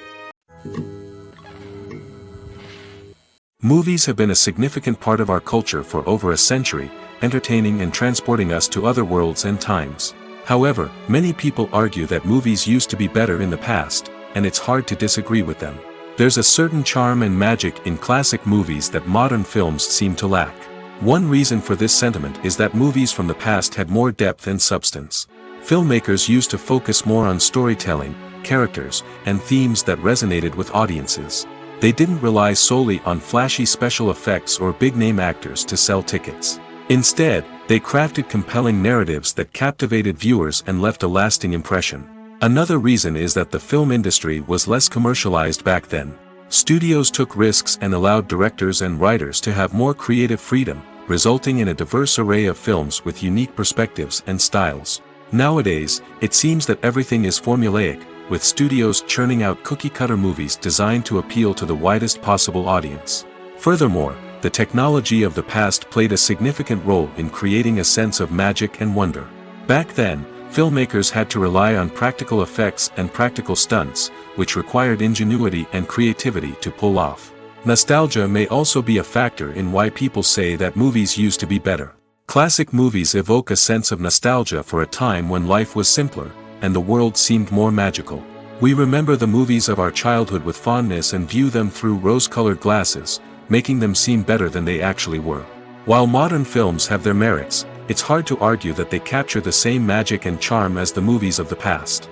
Movies have been a significant part of our culture for over a century, entertaining and transporting us to other worlds and times. However, many people argue that movies used to be better in the past, and it's hard to disagree with them. There's a certain charm and magic in classic movies that modern films seem to lack. One reason for this sentiment is that movies from the past had more depth and substance. Filmmakers used to focus more on storytelling, characters, and themes that resonated with audiences. They didn't rely solely on flashy special effects or big-name actors to sell tickets. Instead, they crafted compelling narratives that captivated viewers and left a lasting impression. Another reason is that the film industry was less commercialized back then. Studios took risks and allowed directors and writers to have more creative freedom, resulting in a diverse array of films with unique perspectives and styles. Nowadays, it seems that everything is formulaic, with studios churning out cookie-cutter movies designed to appeal to the widest possible audience. Furthermore, the technology of the past played a significant role in creating a sense of magic and wonder. Back then, filmmakers had to rely on practical effects and practical stunts, which required ingenuity and creativity to pull off. Nostalgia may also be a factor in why people say that movies used to be better. Classic movies evoke a sense of nostalgia for a time when life was simpler, and the world seemed more magical. We remember the movies of our childhood with fondness and view them through rose-colored glasses, making them seem better than they actually were. While modern films have their merits, it's hard to argue that they capture the same magic and charm as the movies of the past.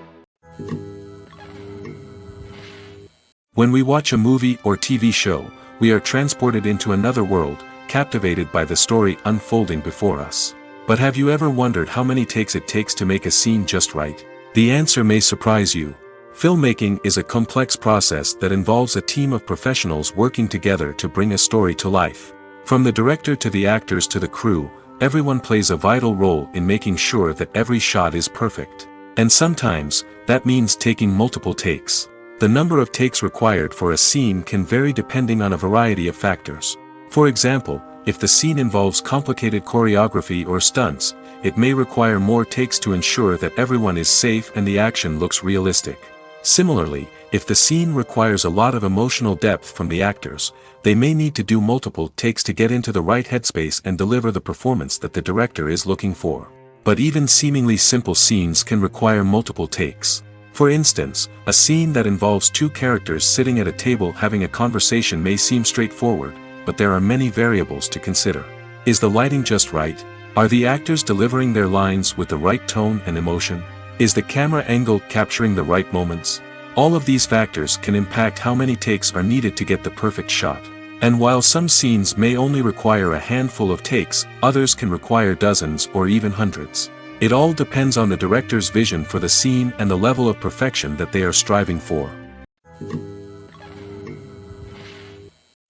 When we watch a movie or TV show, we are transported into another world, captivated by the story unfolding before us. But have you ever wondered how many takes it takes to make a scene just right? The answer may surprise you. Filmmaking is a complex process that involves a team of professionals working together to bring a story to life. From the director to the actors to the crew, everyone plays a vital role in making sure that every shot is perfect. And sometimes, that means taking multiple takes. The number of takes required for a scene can vary depending on a variety of factors. For example, if the scene involves complicated choreography or stunts, it may require more takes to ensure that everyone is safe and the action looks realistic. Similarly, if the scene requires a lot of emotional depth from the actors, they may need to do multiple takes to get into the right headspace and deliver the performance that the director is looking for. But even seemingly simple scenes can require multiple takes. For instance, a scene that involves two characters sitting at a table having a conversation may seem straightforward, but there are many variables to consider. Is the lighting just right? Are the actors delivering their lines with the right tone and emotion? Is the camera angle capturing the right moments? All of these factors can impact how many takes are needed to get the perfect shot. And while some scenes may only require a handful of takes, others can require dozens or even hundreds. It all depends on the director's vision for the scene and the level of perfection that they are striving for.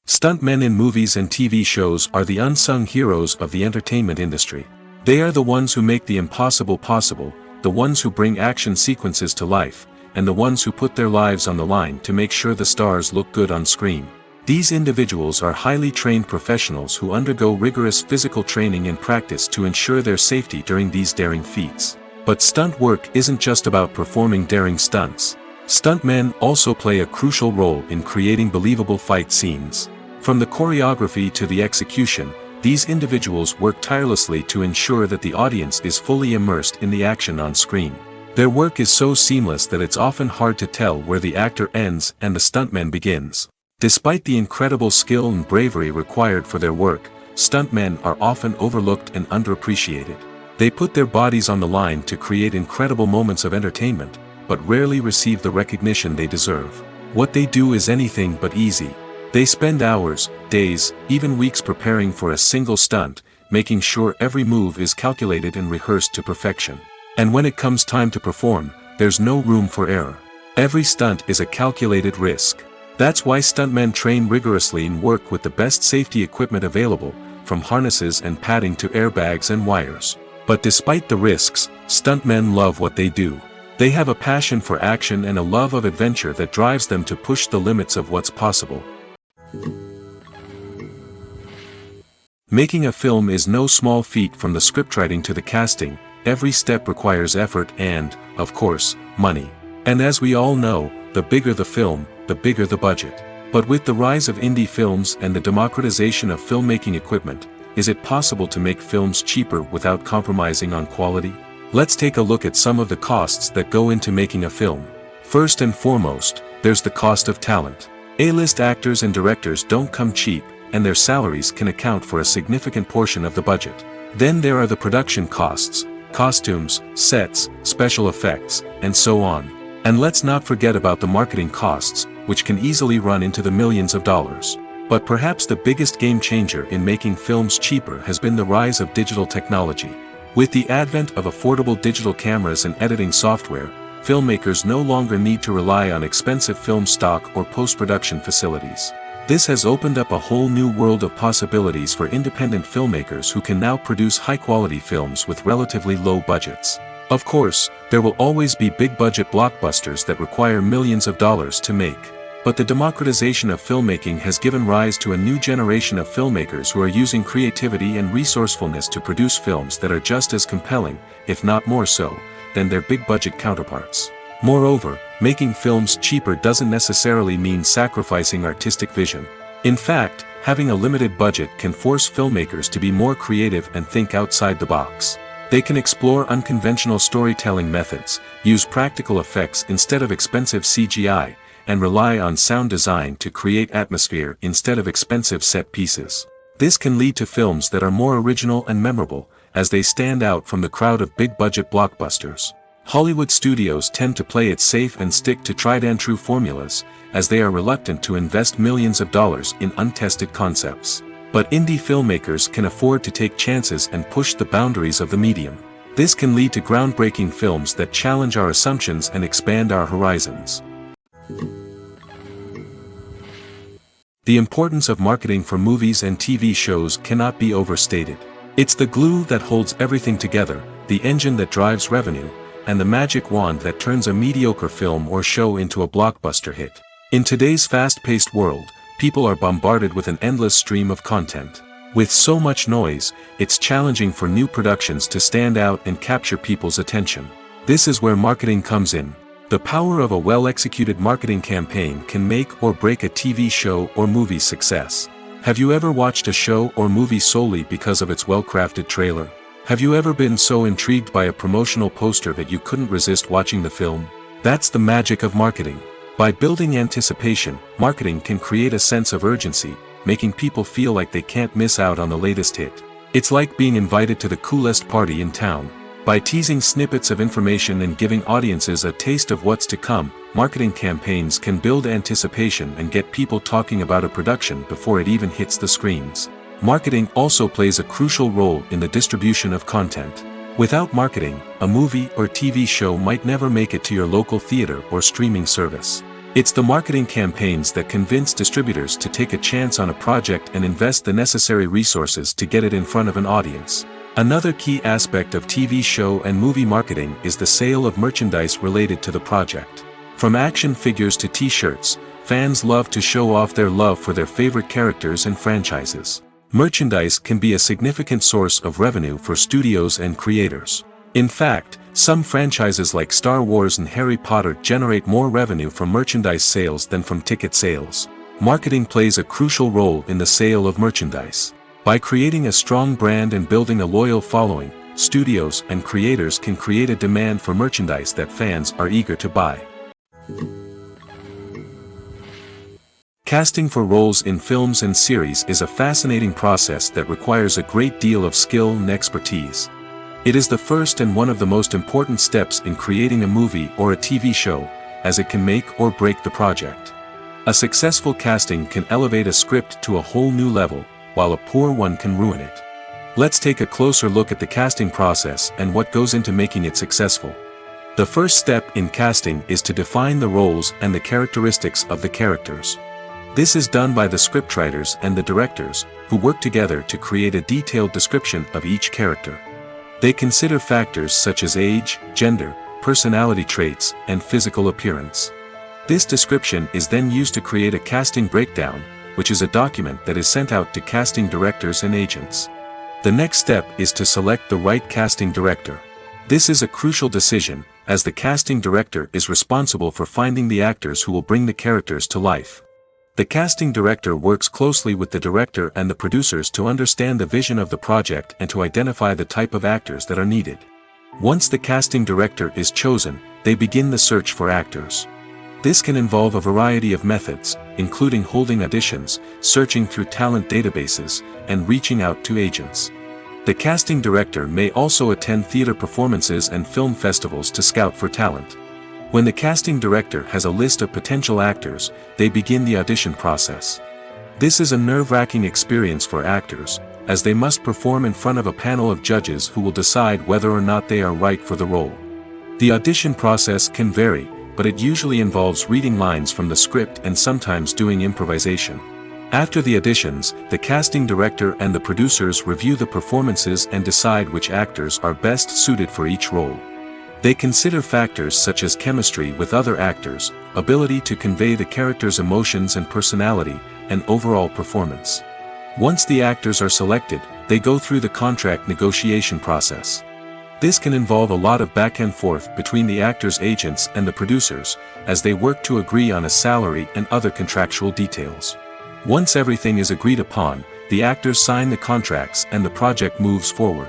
Stuntmen in movies and TV shows are the unsung heroes of the entertainment industry. They are the ones who make the impossible possible, the ones who bring action sequences to life, and the ones who put their lives on the line to make sure the stars look good on screen. These individuals are highly trained professionals who undergo rigorous physical training and practice to ensure their safety during these daring feats. But stunt work isn't just about performing daring stunts. Stuntmen also play a crucial role in creating believable fight scenes. From the choreography to the execution, these individuals work tirelessly to ensure that the audience is fully immersed in the action on screen. Their work is so seamless that it's often hard to tell where the actor ends and the stuntman begins. Despite the incredible skill and bravery required for their work, stuntmen are often overlooked and underappreciated. They put their bodies on the line to create incredible moments of entertainment, but rarely receive the recognition they deserve. What they do is anything but easy. They spend hours, days, even weeks preparing for a single stunt, making sure every move is calculated and rehearsed to perfection. And when it comes time to perform, there's no room for error. Every stunt is a calculated risk. That's why stuntmen train rigorously and work with the best safety equipment available, from harnesses and padding to airbags and wires. But despite the risks, stuntmen love what they do. They have a passion for action and a love of adventure that drives them to push the limits of what's possible. Making a film is no small feat. From the scriptwriting to the casting, every step requires effort and, of course, money. And as we all know, the bigger the film, the bigger the budget. But with the rise of indie films and the democratization of filmmaking equipment, is it possible to make films cheaper without compromising on quality? Let's take a look at some of the costs that go into making a film. First and foremost, there's the cost of talent. A-list actors and directors don't come cheap, and their salaries can account for a significant portion of the budget. Then there are the production costs, costumes, sets, special effects, and so on. And let's not forget about the marketing costs, which can easily run into the millions of dollars. But perhaps the biggest game changer in making films cheaper has been the rise of digital technology. With the advent of affordable digital cameras and editing software, filmmakers no longer need to rely on expensive film stock or post-production facilities. This has opened up a whole new world of possibilities for independent filmmakers who can now produce high-quality films with relatively low budgets. Of course, there will always be big-budget blockbusters that require millions of dollars to make. But the democratization of filmmaking has given rise to a new generation of filmmakers who are using creativity and resourcefulness to produce films that are just as compelling, if not more so, than their big-budget counterparts. Moreover, making films cheaper doesn't necessarily mean sacrificing artistic vision. In fact, having a limited budget can force filmmakers to be more creative and think outside the box. They can explore unconventional storytelling methods, use practical effects instead of expensive CGI, and rely on sound design to create atmosphere instead of expensive set pieces. This can lead to films that are more original and memorable, as they stand out from the crowd of big-budget blockbusters. Hollywood studios tend to play it safe and stick to tried-and-true formulas, as they are reluctant to invest millions of dollars in untested concepts. But indie filmmakers can afford to take chances and push the boundaries of the medium. This can lead to groundbreaking films that challenge our assumptions and expand our horizons. The importance of marketing for movies and TV shows cannot be overstated. It's the glue that holds everything together, the engine that drives revenue, and the magic wand that turns a mediocre film or show into a blockbuster hit. In today's fast-paced world, people are bombarded with an endless stream of content. With so much noise, it's challenging for new productions to stand out and capture people's attention. This is where marketing comes in. The power of a well-executed marketing campaign can make or break a TV show or movie's success. Have you ever watched a show or movie solely because of its well-crafted trailer? Have you ever been so intrigued by a promotional poster that you couldn't resist watching the film? That's the magic of marketing. By building anticipation, marketing can create a sense of urgency, making people feel like they can't miss out on the latest hit. It's like being invited to the coolest party in town. By teasing snippets of information and giving audiences a taste of what's to come, marketing campaigns can build anticipation and get people talking about a production before it even hits the screens. Marketing also plays a crucial role in the distribution of content. Without marketing, a movie or TV show might never make it to your local theater or streaming service. It's the marketing campaigns that convince distributors to take a chance on a project and invest the necessary resources to get it in front of an audience. Another key aspect of TV show and movie marketing is the sale of merchandise related to the project. From action figures to t-shirts, fans love to show off their love for their favorite characters and franchises. Merchandise can be a significant source of revenue for studios and creators. In fact, some franchises like Star Wars and Harry Potter generate more revenue from merchandise sales than from ticket sales. Marketing plays a crucial role in the sale of merchandise. By creating a strong brand and building a loyal following, studios and creators can create a demand for merchandise that fans are eager to buy. Casting for roles in films and series is a fascinating process that requires a great deal of skill and expertise. It is the first and one of the most important steps in creating a movie or a TV show, as it can make or break the project. A successful casting can elevate a script to a whole new level, while a poor one can ruin it. Let's take a closer look at the casting process and what goes into making it successful. The first step in casting is to define the roles and the characteristics of the characters. This is done by the scriptwriters and the directors, who work together to create a detailed description of each character. They consider factors such as age, gender, personality traits, and physical appearance. This description is then used to create a casting breakdown, which is a document that is sent out to casting directors and agents. The next step is to select the right casting director. This is a crucial decision, as the casting director is responsible for finding the actors who will bring the characters to life. The casting director works closely with the director and the producers to understand the vision of the project and to identify the type of actors that are needed. Once the casting director is chosen, they begin the search for actors. This can involve a variety of methods, including holding auditions, searching through talent databases, and reaching out to agents. The casting director may also attend theater performances and film festivals to scout for talent. When the casting director has a list of potential actors, they begin the audition process. This is a nerve-wracking experience for actors, as they must perform in front of a panel of judges who will decide whether or not they are right for the role. The audition process can vary, but it usually involves reading lines from the script and sometimes doing improvisation. After the auditions, the casting director and the producers review the performances and decide which actors are best suited for each role. They consider factors such as chemistry with other actors, ability to convey the character's emotions and personality, and overall performance. Once the actors are selected, they go through the contract negotiation process. This can involve a lot of back and forth between the actors' agents and the producers, as they work to agree on a salary and other contractual details. Once everything is agreed upon, the actors sign the contracts and the project moves forward.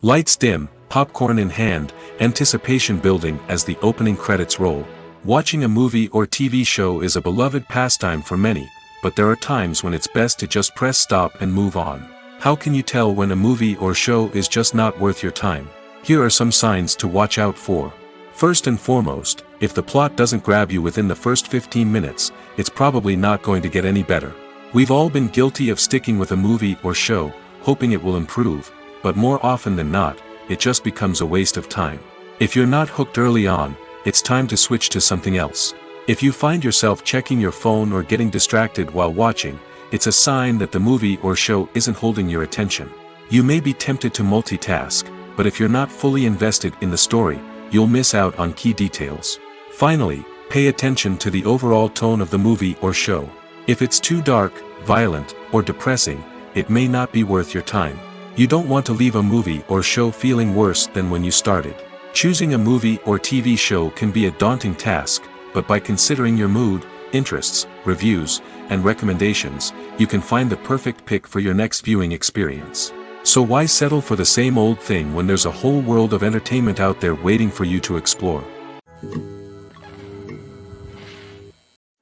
Lights dim, popcorn in hand, anticipation building as the opening credits roll. Watching a movie or TV show is a beloved pastime for many, but there are times when it's best to just press stop and move on. How can you tell when a movie or show is just not worth your time? Here are some signs to watch out for. First and foremost, if the plot doesn't grab you within the first 15 minutes, it's probably not going to get any better. We've all been guilty of sticking with a movie or show, hoping it will improve, but more often than not, it just becomes a waste of time. If you're not hooked early on, it's time to switch to something else. If you find yourself checking your phone or getting distracted while watching, it's a sign that the movie or show isn't holding your attention. You may be tempted to multitask, but if you're not fully invested in the story, you'll miss out on key details. Finally, pay attention to the overall tone of the movie or show. If it's too dark, violent, or depressing, it may not be worth your time. You don't want to leave a movie or show feeling worse than when you started. Choosing a movie or TV show can be a daunting task, but by considering your mood, interests, reviews, and recommendations, you can find the perfect pick for your next viewing experience. So why settle for the same old thing when there's a whole world of entertainment out there waiting for you to explore?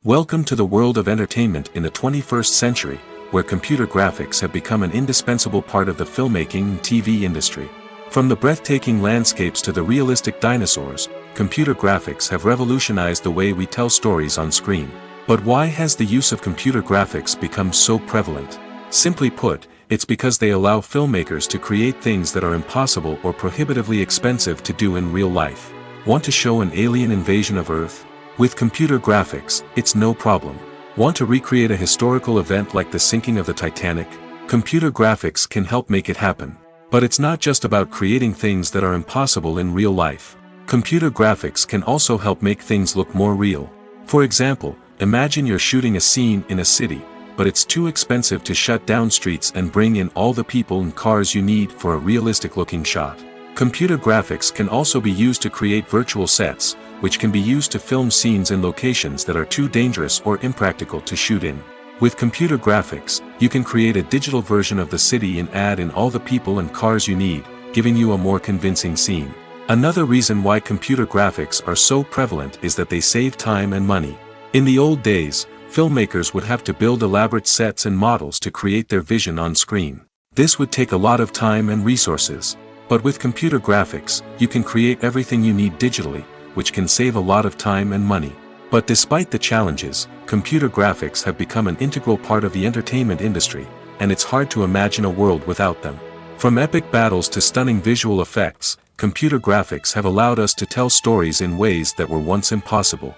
Welcome to the world of entertainment in the 21st century, where computer graphics have become an indispensable part of the filmmaking and TV industry. From the breathtaking landscapes to the realistic dinosaurs, computer graphics have revolutionized the way we tell stories on screen. But why has the use of computer graphics become so prevalent? Simply put, it's because they allow filmmakers to create things that are impossible or prohibitively expensive to do in real life. Want to show an alien invasion of Earth? With computer graphics, it's no problem. Want to recreate a historical event like the sinking of the Titanic? Computer graphics can help make it happen. But it's not just about creating things that are impossible in real life. Computer graphics can also help make things look more real. For example, imagine you're shooting a scene in a city, but it's too expensive to shut down streets and bring in all the people and cars you need for a realistic-looking shot. Computer graphics can also be used to create virtual sets, which can be used to film scenes in locations that are too dangerous or impractical to shoot in. With computer graphics, you can create a digital version of the city and add in all the people and cars you need, giving you a more convincing scene. Another reason why computer graphics are so prevalent is that they save time and money. In the old days, filmmakers would have to build elaborate sets and models to create their vision on screen. This would take a lot of time and resources. But with computer graphics, you can create everything you need digitally, which can save a lot of time and money. But despite the challenges, computer graphics have become an integral part of the entertainment industry, and it's hard to imagine a world without them. From epic battles to stunning visual effects, computer graphics have allowed us to tell stories in ways that were once impossible.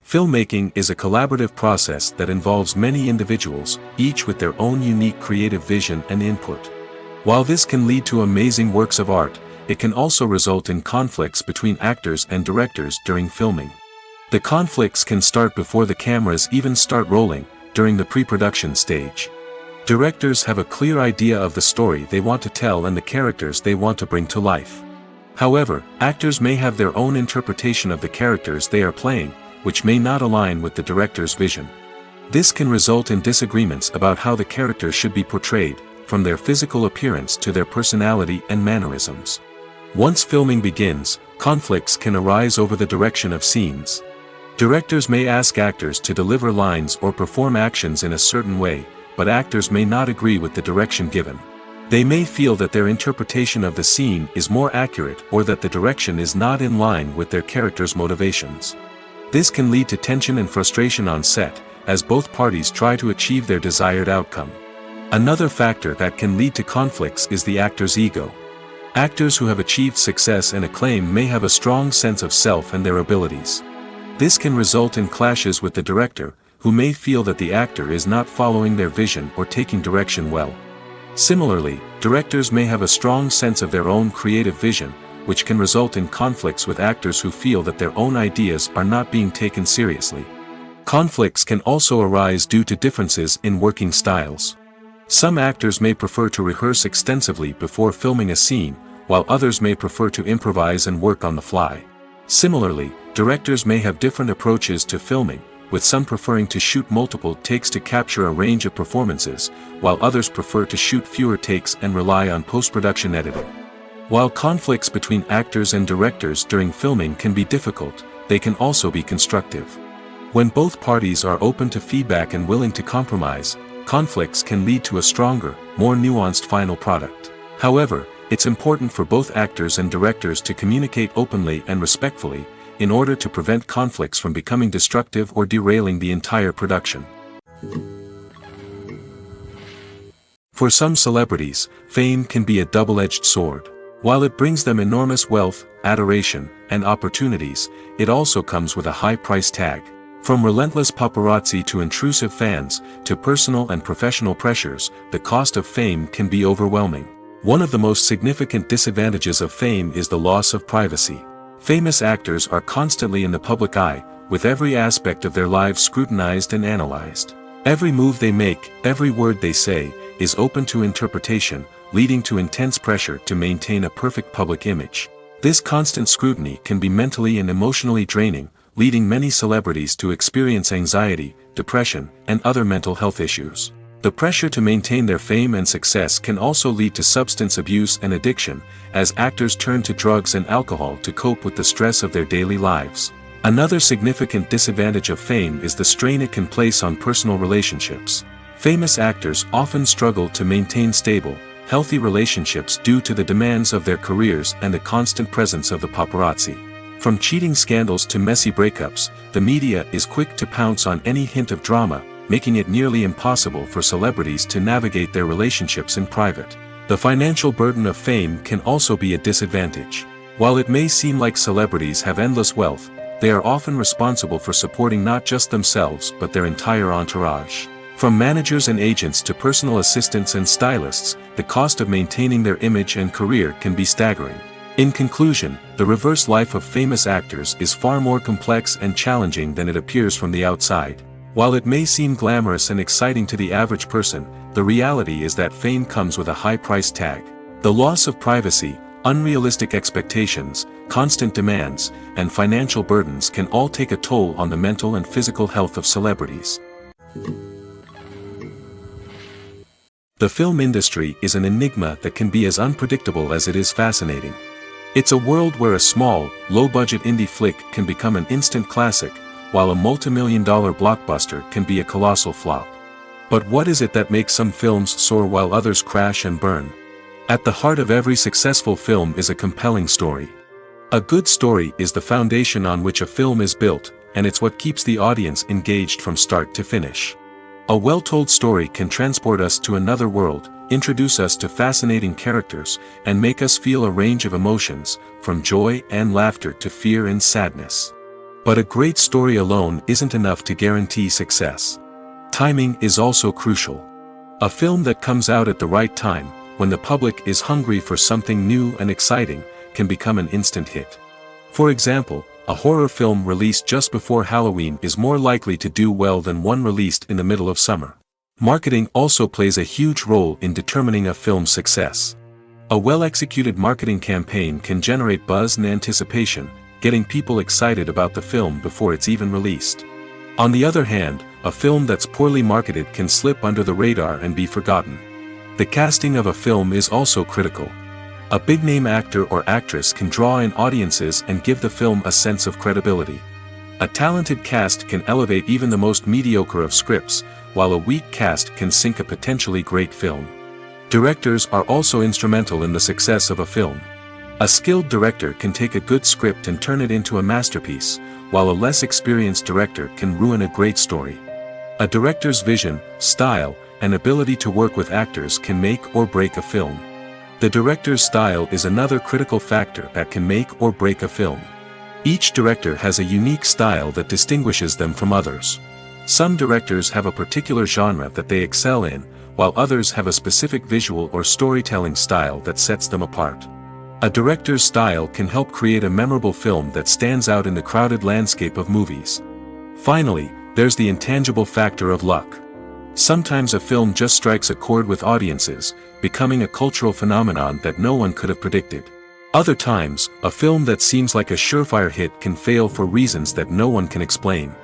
Filmmaking is a collaborative process that involves many individuals, each with their own unique creative vision and input. While this can lead to amazing works of art, it can also result in conflicts between actors and directors during filming. The conflicts can start before the cameras even start rolling, during the pre-production stage. Directors have a clear idea of the story they want to tell and the characters they want to bring to life. However, actors may have their own interpretation of the characters they are playing, which may not align with the director's vision. This can result in disagreements about how the character should be portrayed, from their physical appearance to their personality and mannerisms. Once filming begins, conflicts can arise over the direction of scenes. Directors may ask actors to deliver lines or perform actions in a certain way, but actors may not agree with the direction given. They may feel that their interpretation of the scene is more accurate or that the direction is not in line with their character's motivations. This can lead to tension and frustration on set, as both parties try to achieve their desired outcome. Another factor that can lead to conflicts is the actor's ego. Actors who have achieved success and acclaim may have a strong sense of self and their abilities. This can result in clashes with the director, who may feel that the actor is not following their vision or taking direction well. Similarly, directors may have a strong sense of their own creative vision, which can result in conflicts with actors who feel that their own ideas are not being taken seriously. Conflicts can also arise due to differences in working styles. Some actors may prefer to rehearse extensively before filming a scene, while others may prefer to improvise and work on the fly. Similarly, directors may have different approaches to filming, with some preferring to shoot multiple takes to capture a range of performances, while others prefer to shoot fewer takes and rely on post-production editing. While conflicts between actors and directors during filming can be difficult, they can also be constructive. When both parties are open to feedback and willing to compromise, conflicts can lead to a stronger, more nuanced final product. However, it's important for both actors and directors to communicate openly and respectfully, in order to prevent conflicts from becoming destructive or derailing the entire production. For some celebrities, fame can be a double-edged sword. While it brings them enormous wealth, adoration, and opportunities, it also comes with a high price tag. From relentless paparazzi to intrusive fans, to personal and professional pressures, the cost of fame can be overwhelming. One of the most significant disadvantages of fame is the loss of privacy. Famous actors are constantly in the public eye, with every aspect of their lives scrutinized and analyzed. Every move they make, every word they say, is open to interpretation, leading to intense pressure to maintain a perfect public image. This constant scrutiny can be mentally and emotionally draining, leading many celebrities to experience anxiety, depression, and other mental health issues. The pressure to maintain their fame and success can also lead to substance abuse and addiction, as actors turn to drugs and alcohol to cope with the stress of their daily lives. Another significant disadvantage of fame is the strain it can place on personal relationships. Famous actors often struggle to maintain stable, healthy relationships due to the demands of their careers and the constant presence of the paparazzi. From cheating scandals to messy breakups, the media is quick to pounce on any hint of drama, making it nearly impossible for celebrities to navigate their relationships in private. The financial burden of fame can also be a disadvantage. While it may seem like celebrities have endless wealth, they are often responsible for supporting not just themselves but their entire entourage. From managers and agents to personal assistants and stylists, the cost of maintaining their image and career can be staggering. In conclusion, the reverse life of famous actors is far more complex and challenging than it appears from the outside. While it may seem glamorous and exciting to the average person, the reality is that fame comes with a high price tag. The loss of privacy, unrealistic expectations, constant demands, and financial burdens can all take a toll on the mental and physical health of celebrities. The film industry is an enigma that can be as unpredictable as it is fascinating. It's a world where a small, low-budget indie flick can become an instant classic, while a multi-million-dollar blockbuster can be a colossal flop. But what is it that makes some films soar while others crash and burn? At the heart of every successful film is a compelling story. A good story is the foundation on which a film is built, and it's what keeps the audience engaged from start to finish. A well-told story can transport us to another world, introduce us to fascinating characters, and make us feel a range of emotions, from joy and laughter to fear and sadness. But a great story alone isn't enough to guarantee success. Timing is also crucial. A film that comes out at the right time, when the public is hungry for something new and exciting, can become an instant hit. For example, a horror film released just before Halloween is more likely to do well than one released in the middle of summer. Marketing also plays a huge role in determining a film's success. A well-executed marketing campaign can generate buzz and anticipation, getting people excited about the film before it's even released. On the other hand, a film that's poorly marketed can slip under the radar and be forgotten. The casting of a film is also critical. A big-name actor or actress can draw in audiences and give the film a sense of credibility. A talented cast can elevate even the most mediocre of scripts, while a weak cast can sink a potentially great film. Directors are also instrumental in the success of a film. A skilled director can take a good script and turn it into a masterpiece, while a less experienced director can ruin a great story. A director's vision, style, and ability to work with actors can make or break a film. The director's style is another critical factor that can make or break a film. Each director has a unique style that distinguishes them from others. Some directors have a particular genre that they excel in, while others have a specific visual or storytelling style that sets them apart. A director's style can help create a memorable film that stands out in the crowded landscape of movies. Finally, there's the intangible factor of luck. Sometimes a film just strikes a chord with audiences, becoming a cultural phenomenon that no one could have predicted. Other times, a film that seems like a surefire hit can fail for reasons that no one can explain.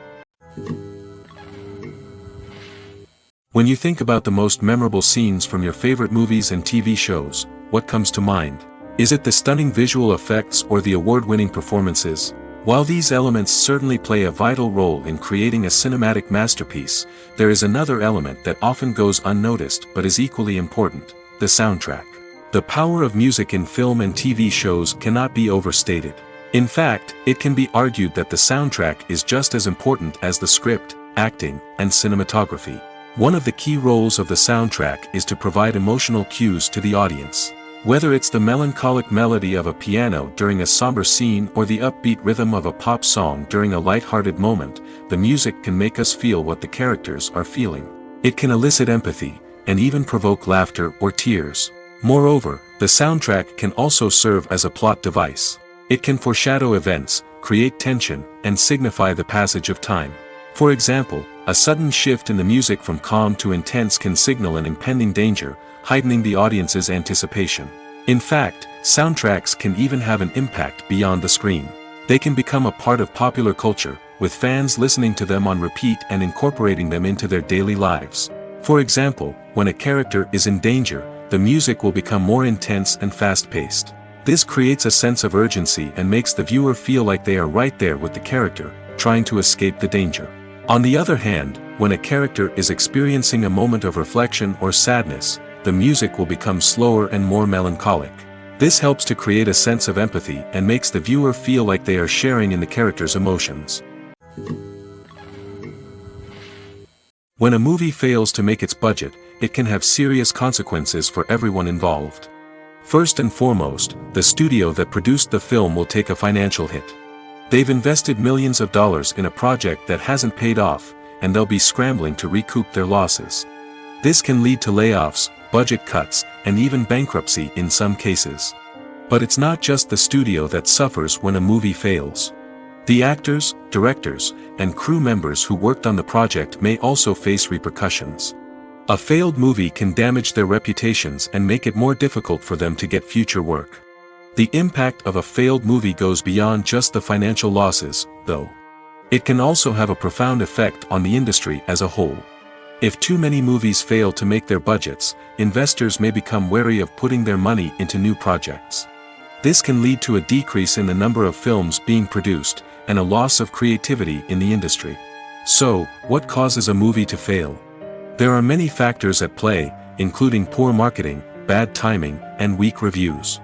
When you think about the most memorable scenes from your favorite movies and TV shows, what comes to mind? Is it the stunning visual effects or the award-winning performances? While these elements certainly play a vital role in creating a cinematic masterpiece, there is another element that often goes unnoticed but is equally important: the soundtrack. The power of music in film and TV shows cannot be overstated. In fact, it can be argued that the soundtrack is just as important as the script, acting, and cinematography. One of the key roles of the soundtrack is to provide emotional cues to the audience. Whether it's the melancholic melody of a piano during a somber scene or the upbeat rhythm of a pop song during a light-hearted moment, the music can make us feel what the characters are feeling. It can elicit empathy, and even provoke laughter or tears. Moreover, the soundtrack can also serve as a plot device. It can foreshadow events, create tension, and signify the passage of time. For example, a sudden shift in the music from calm to intense can signal an impending danger, heightening the audience's anticipation. In fact, soundtracks can even have an impact beyond the screen. They can become a part of popular culture, with fans listening to them on repeat and incorporating them into their daily lives. For example, when a character is in danger, the music will become more intense and fast-paced. This creates a sense of urgency and makes the viewer feel like they are right there with the character, trying to escape the danger. On the other hand, when a character is experiencing a moment of reflection or sadness, the music will become slower and more melancholic. This helps to create a sense of empathy and makes the viewer feel like they are sharing in the character's emotions. When a movie fails to make its budget, it can have serious consequences for everyone involved. First and foremost, the studio that produced the film will take a financial hit. They've invested millions of dollars in a project that hasn't paid off, and they'll be scrambling to recoup their losses. This can lead to layoffs, budget cuts, and even bankruptcy in some cases. But it's not just the studio that suffers when a movie fails. The actors, directors, and crew members who worked on the project may also face repercussions. A failed movie can damage their reputations and make it more difficult for them to get future work. The impact of a failed movie goes beyond just the financial losses, though. It can also have a profound effect on the industry as a whole. If too many movies fail to make their budgets, investors may become wary of putting their money into new projects. This can lead to a decrease in the number of films being produced, and a loss of creativity in the industry. So, what causes a movie to fail? There are many factors at play, including poor marketing, bad timing, and weak reviews.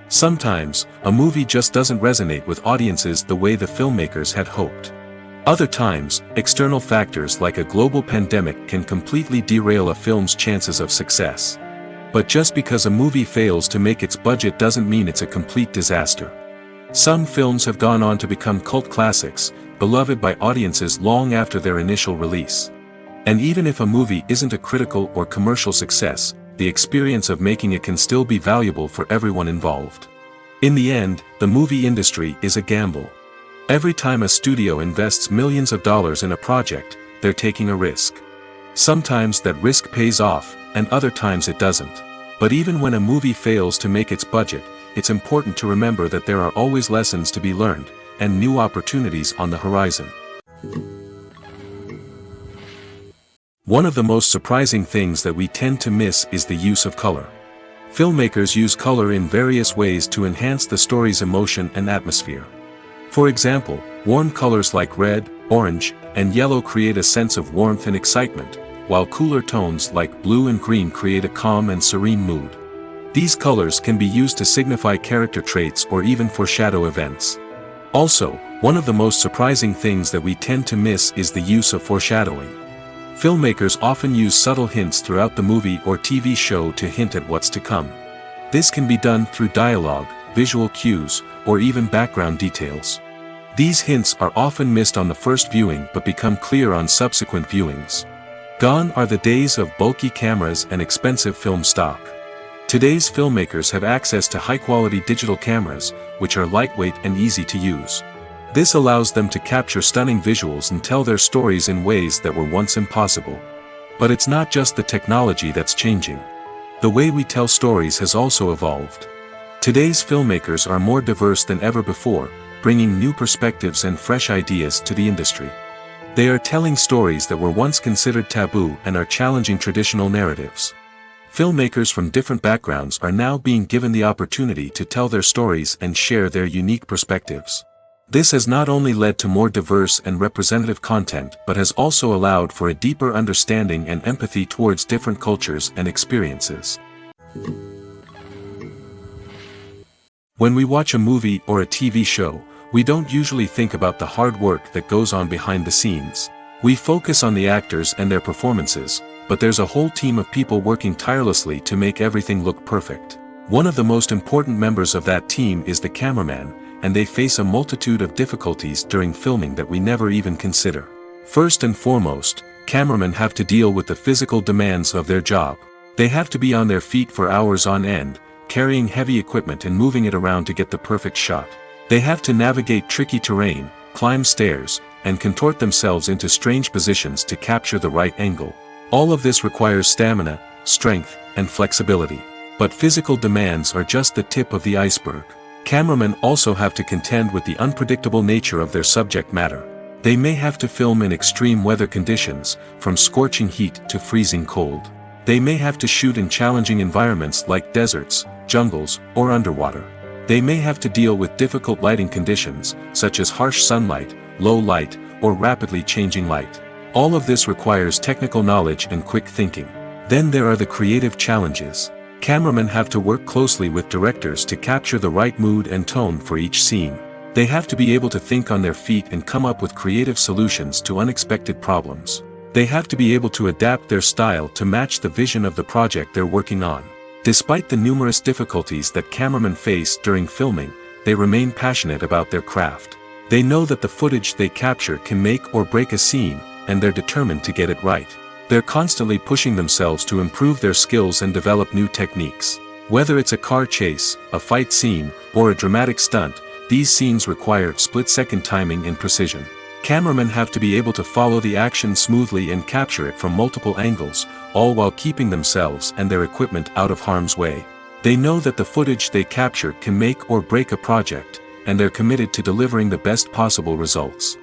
Sometimes, a movie just doesn't resonate with audiences the way the filmmakers had hoped. Other times, external factors like a global pandemic can completely derail a film's chances of success. But just because a movie fails to make its budget doesn't mean it's a complete disaster. Some films have gone on to become cult classics, beloved by audiences long after their initial release. And even if a movie isn't a critical or commercial success, the experience of making it can still be valuable for everyone involved. In the end, the movie industry is a gamble. Every time a studio invests millions of dollars in a project, they're taking a risk. Sometimes that risk pays off, and other times it doesn't. But even when a movie fails to make its budget, it's important to remember that there are always lessons to be learned, and new opportunities on the horizon. One of the most surprising things that we tend to miss is the use of color. Filmmakers use color in various ways to enhance the story's emotion and atmosphere. For example, warm colors like red, orange, and yellow create a sense of warmth and excitement, while cooler tones like blue and green create a calm and serene mood. These colors can be used to signify character traits or even foreshadow events. Also, one of the most surprising things that we tend to miss is the use of foreshadowing. Filmmakers often use subtle hints throughout the movie or TV show to hint at what's to come. This can be done through dialogue, visual cues, or even background details. These hints are often missed on the first viewing but become clear on subsequent viewings. Gone are the days of bulky cameras and expensive film stock. Today's filmmakers have access to high-quality digital cameras, which are lightweight and easy to use. This allows them to capture stunning visuals and tell their stories in ways that were once impossible. But it's not just the technology that's changing. The way we tell stories has also evolved. Today's filmmakers are more diverse than ever before, bringing new perspectives and fresh ideas to the industry. They are telling stories that were once considered taboo and are challenging traditional narratives. Filmmakers from different backgrounds are now being given the opportunity to tell their stories and share their unique perspectives. This has not only led to more diverse and representative content but has also allowed for a deeper understanding and empathy towards different cultures and experiences. When we watch a movie or a TV show, we don't usually think about the hard work that goes on behind the scenes. We focus on the actors and their performances, but there's a whole team of people working tirelessly to make everything look perfect. One of the most important members of that team is the cameraman, and they face a multitude of difficulties during filming that we never even consider. First and foremost, cameramen have to deal with the physical demands of their job. They have to be on their feet for hours on end, carrying heavy equipment and moving it around to get the perfect shot. They have to navigate tricky terrain, climb stairs, and contort themselves into strange positions to capture the right angle. All of this requires stamina, strength, and flexibility. But physical demands are just the tip of the iceberg. Cameramen also have to contend with the unpredictable nature of their subject matter. They may have to film in extreme weather conditions, from scorching heat to freezing cold. They may have to shoot in challenging environments like deserts, jungles, or underwater. They may have to deal with difficult lighting conditions, such as harsh sunlight, low light, or rapidly changing light. All of this requires technical knowledge and quick thinking. Then there are the creative challenges. Cameramen have to work closely with directors to capture the right mood and tone for each scene. They have to be able to think on their feet and come up with creative solutions to unexpected problems. They have to be able to adapt their style to match the vision of the project they're working on. Despite the numerous difficulties that cameramen face during filming, they remain passionate about their craft. They know that the footage they capture can make or break a scene, and they're determined to get it right. They're constantly pushing themselves to improve their skills and develop new techniques. Whether it's a car chase, a fight scene, or a dramatic stunt, these scenes require split-second timing and precision. Cameramen have to be able to follow the action smoothly and capture it from multiple angles, all while keeping themselves and their equipment out of harm's way. They know that the footage they capture can make or break a project, and they're committed to delivering the best possible results.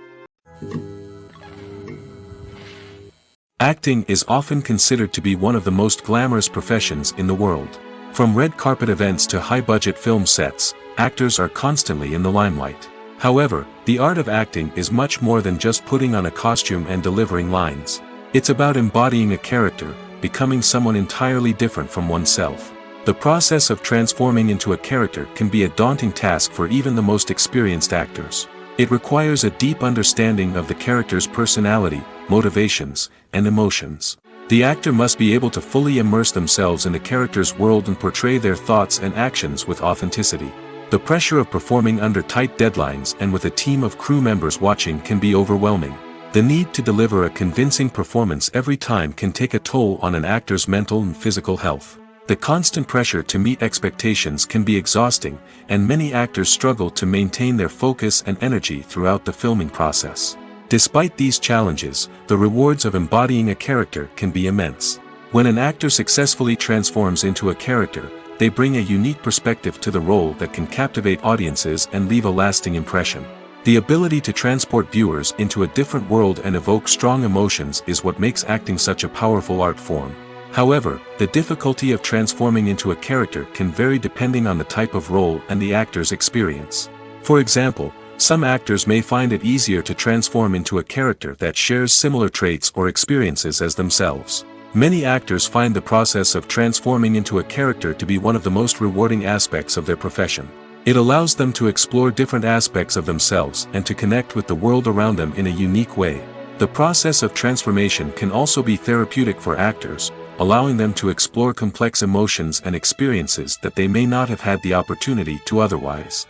Acting is often considered to be one of the most glamorous professions in the world. From red carpet events to high-budget film sets, actors are constantly in the limelight. However, the art of acting is much more than just putting on a costume and delivering lines. It's about embodying a character, becoming someone entirely different from oneself. The process of transforming into a character can be a daunting task for even the most experienced actors. It requires a deep understanding of the character's personality, motivations, and emotions. The actor must be able to fully immerse themselves in the character's world and portray their thoughts and actions with authenticity. The pressure of performing under tight deadlines and with a team of crew members watching can be overwhelming. The need to deliver a convincing performance every time can take a toll on an actor's mental and physical health. The constant pressure to meet expectations can be exhausting, and many actors struggle to maintain their focus and energy throughout the filming process. Despite these challenges, the rewards of embodying a character can be immense. When an actor successfully transforms into a character, they bring a unique perspective to the role that can captivate audiences and leave a lasting impression. The ability to transport viewers into a different world and evoke strong emotions is what makes acting such a powerful art form. However, the difficulty of transforming into a character can vary depending on the type of role and the actor's experience. For example, some actors may find it easier to transform into a character that shares similar traits or experiences as themselves. Many actors find the process of transforming into a character to be one of the most rewarding aspects of their profession. It allows them to explore different aspects of themselves and to connect with the world around them in a unique way. The process of transformation can also be therapeutic for actors, allowing them to explore complex emotions and experiences that they may not have had the opportunity to otherwise.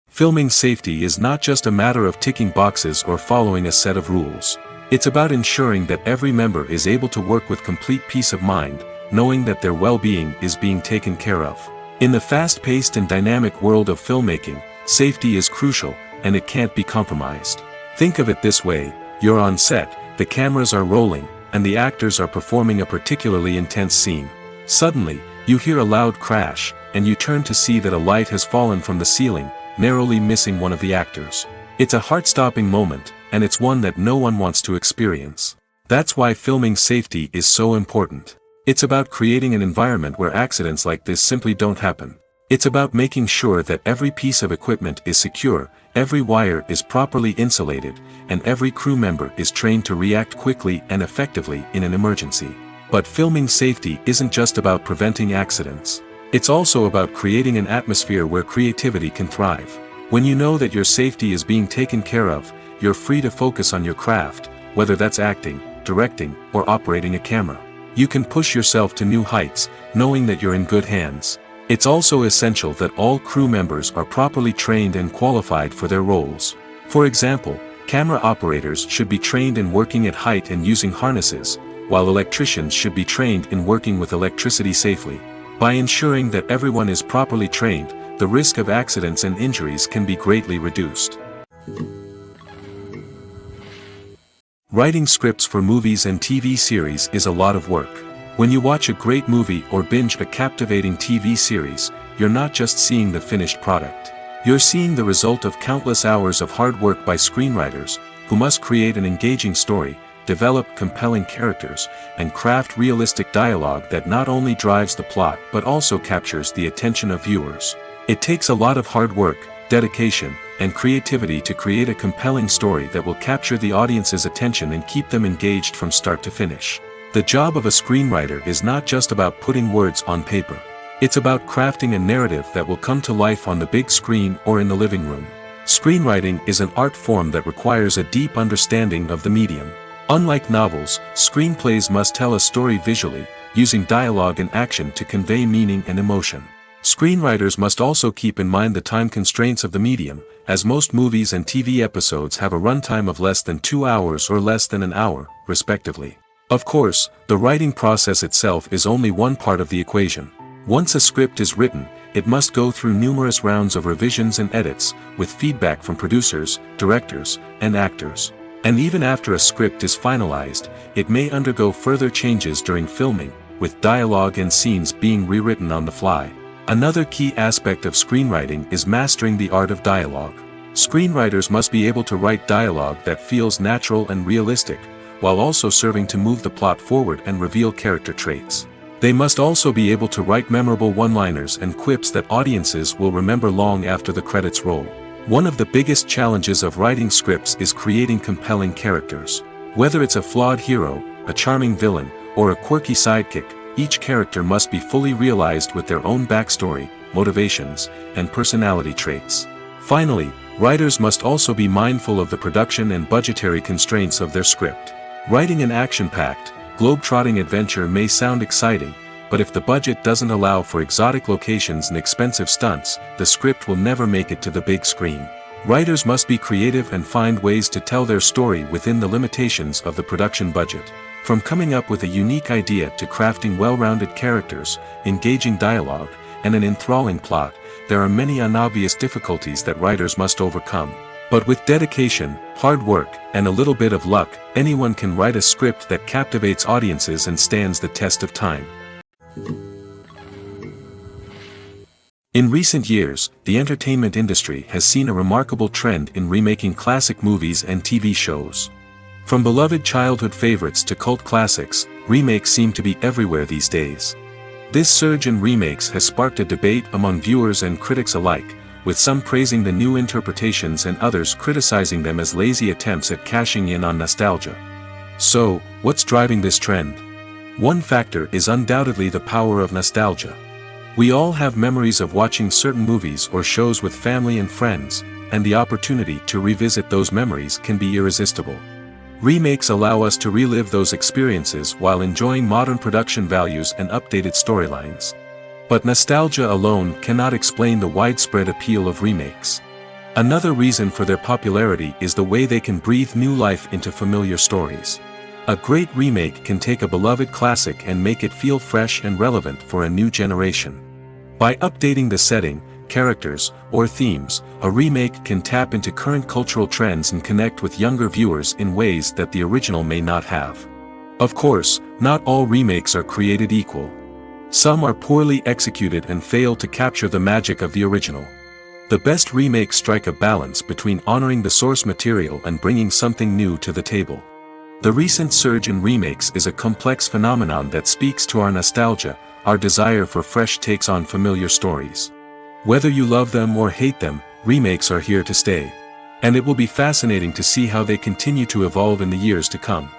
Filming safety is not just a matter of ticking boxes or following a set of rules. It's about ensuring that every member is able to work with complete peace of mind, knowing that their well-being is being taken care of. In the fast-paced and dynamic world of filmmaking, safety is crucial, and it can't be compromised. Think of it this way: you're on set, the cameras are rolling, and the actors are performing a particularly intense scene. Suddenly, you hear a loud crash, and you turn to see that a light has fallen from the ceiling, narrowly missing one of the actors. It's a heart-stopping moment, and it's one that no one wants to experience. That's why filming safety is so important. It's about creating an environment where accidents like this simply don't happen. It's about making sure that every piece of equipment is secure, every wire is properly insulated, and every crew member is trained to react quickly and effectively in an emergency. But filming safety isn't just about preventing accidents. It's also about creating an atmosphere where creativity can thrive. When you know that your safety is being taken care of, you're free to focus on your craft, whether that's acting, directing, or operating a camera. You can push yourself to new heights, knowing that you're in good hands. It's also essential that all crew members are properly trained and qualified for their roles. For example, camera operators should be trained in working at height and using harnesses, while electricians should be trained in working with electricity safely. By ensuring that everyone is properly trained, the risk of accidents and injuries can be greatly reduced. Writing scripts for movies and TV series is a lot of work. When you watch a great movie or binge a captivating TV series, you're not just seeing the finished product. You're seeing the result of countless hours of hard work by screenwriters, who must create an engaging story, develop compelling characters, and craft realistic dialogue that not only drives the plot but also captures the attention of viewers. It takes a lot of hard work, dedication, and creativity to create a compelling story that will capture the audience's attention and keep them engaged from start to finish. The job of a screenwriter is not just about putting words on paper. It's about crafting a narrative that will come to life on the big screen or in the living room. Screenwriting is an art form that requires a deep understanding of the medium. Unlike novels, screenplays must tell a story visually, using dialogue and action to convey meaning and emotion. Screenwriters must also keep in mind the time constraints of the medium, as most movies and TV episodes have a runtime of less than 2 hours or less than an hour, respectively. Of course, the writing process itself is only one part of the equation. Once a script is written, it must go through numerous rounds of revisions and edits, with feedback from producers, directors, and actors. And even after a script is finalized, it may undergo further changes during filming, with dialogue and scenes being rewritten on the fly. Another key aspect of screenwriting is mastering the art of dialogue. Screenwriters must be able to write dialogue that feels natural and realistic, while also serving to move the plot forward and reveal character traits. They must also be able to write memorable one-liners and quips that audiences will remember long after the credits roll. One of the biggest challenges of writing scripts is creating compelling characters. Whether it's a flawed hero, a charming villain, or a quirky sidekick, each character must be fully realized with their own backstory, motivations, and personality traits. Finally, writers must also be mindful of the production and budgetary constraints of their script. Writing an action-packed, globe-trotting adventure may sound exciting, but if the budget doesn't allow for exotic locations and expensive stunts, the script will never make it to the big screen. Writers must be creative and find ways to tell their story within the limitations of the production budget. From coming up with a unique idea to crafting well-rounded characters, engaging dialogue, and an enthralling plot, there are many unobvious difficulties that writers must overcome. But with dedication, hard work, and a little bit of luck, anyone can write a script that captivates audiences and stands the test of time. In recent years, the entertainment industry has seen a remarkable trend in remaking classic movies and TV shows. From beloved childhood favorites to cult classics, remakes seem to be everywhere these days. This surge in remakes has sparked a debate among viewers and critics alike, with some praising the new interpretations and others criticizing them as lazy attempts at cashing in on nostalgia. So, what's driving this trend? One factor is undoubtedly the power of nostalgia. We all have memories of watching certain movies or shows with family and friends, and the opportunity to revisit those memories can be irresistible. Remakes allow us to relive those experiences while enjoying modern production values and updated storylines. But nostalgia alone cannot explain the widespread appeal of remakes. Another reason for their popularity is the way they can breathe new life into familiar stories. A great remake can take a beloved classic and make it feel fresh and relevant for a new generation. By updating the setting, characters, or themes, a remake can tap into current cultural trends and connect with younger viewers in ways that the original may not have. Of course, not all remakes are created equal. Some are poorly executed and fail to capture the magic of the original. The best remakes strike a balance between honoring the source material and bringing something new to the table. The recent surge in remakes is a complex phenomenon that speaks to our nostalgia, our desire for fresh takes on familiar stories. Whether you love them or hate them, remakes are here to stay. And it will be fascinating to see how they continue to evolve in the years to come.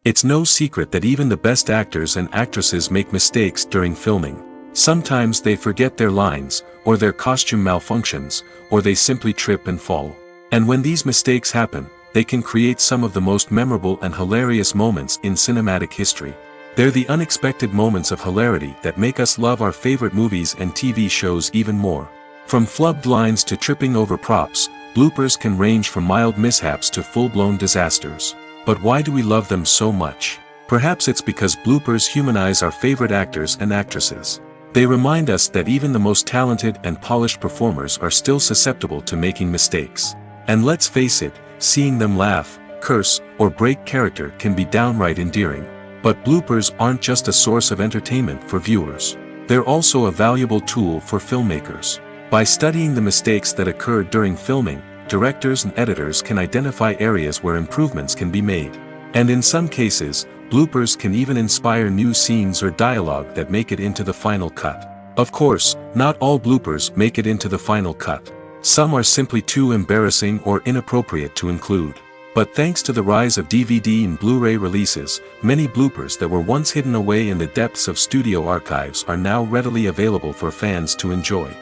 It's no secret that even the best actors and actresses make mistakes during filming. Sometimes they forget their lines, or their costume malfunctions, or they simply trip and fall. And when these mistakes happen, they can create some of the most memorable and hilarious moments in cinematic history. They're the unexpected moments of hilarity that make us love our favorite movies and TV shows even more. From flubbed lines to tripping over props, bloopers can range from mild mishaps to full-blown disasters. But why do we love them so much? Perhaps it's because bloopers humanize our favorite actors and actresses. They remind us that even the most talented and polished performers are still susceptible to making mistakes. And let's face it, seeing them laugh, curse, or break character can be downright endearing. But bloopers aren't just a source of entertainment for viewers. They're also a valuable tool for filmmakers. By studying the mistakes that occurred during filming, directors and editors can identify areas where improvements can be made. And in some cases, bloopers can even inspire new scenes or dialogue that make it into the final cut. Of course, not all bloopers make it into the final cut. Some are simply too embarrassing or inappropriate to include. But thanks to the rise of DVD and Blu-ray releases, many bloopers that were once hidden away in the depths of studio archives are now readily available for fans to enjoy.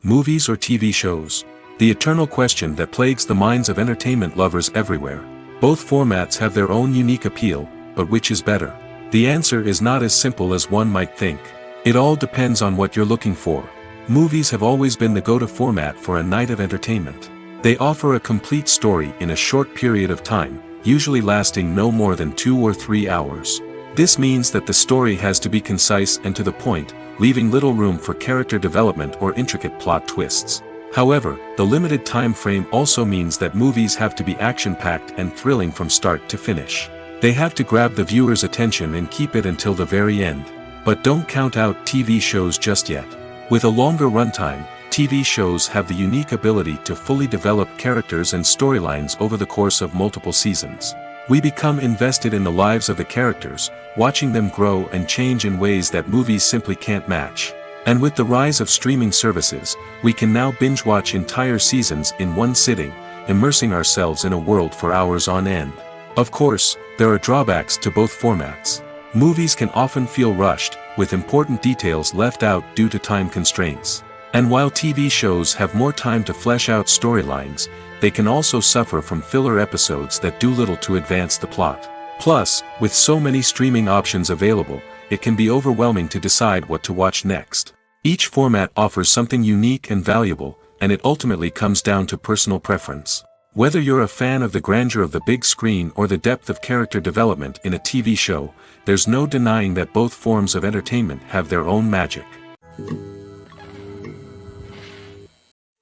Movies or TV shows? The eternal question that plagues the minds of entertainment lovers everywhere. Both formats have their own unique appeal, but which is better? The answer is not as simple as one might think. It all depends on what you're looking for. Movies have always been the go-to format for a night of entertainment. They offer a complete story in a short period of time, usually lasting no more than 2 or 3 hours. This means that the story has to be concise and to the point, leaving little room for character development or intricate plot twists. However, the limited time frame also means that movies have to be action-packed and thrilling from start to finish. They have to grab the viewer's attention and keep it until the very end. But don't count out TV shows just yet. With a longer runtime, TV shows have the unique ability to fully develop characters and storylines over the course of multiple seasons. We become invested in the lives of the characters, watching them grow and change in ways that movies simply can't match. And with the rise of streaming services, we can now binge-watch entire seasons in one sitting, immersing ourselves in a world for hours on end. Of course, there are drawbacks to both formats. Movies can often feel rushed, with important details left out due to time constraints. And while TV shows have more time to flesh out storylines, they can also suffer from filler episodes that do little to advance the plot. Plus, with so many streaming options available, it can be overwhelming to decide what to watch next. Each format offers something unique and valuable, and it ultimately comes down to personal preference. Whether you're a fan of the grandeur of the big screen or the depth of character development in a TV show, there's no denying that both forms of entertainment have their own magic.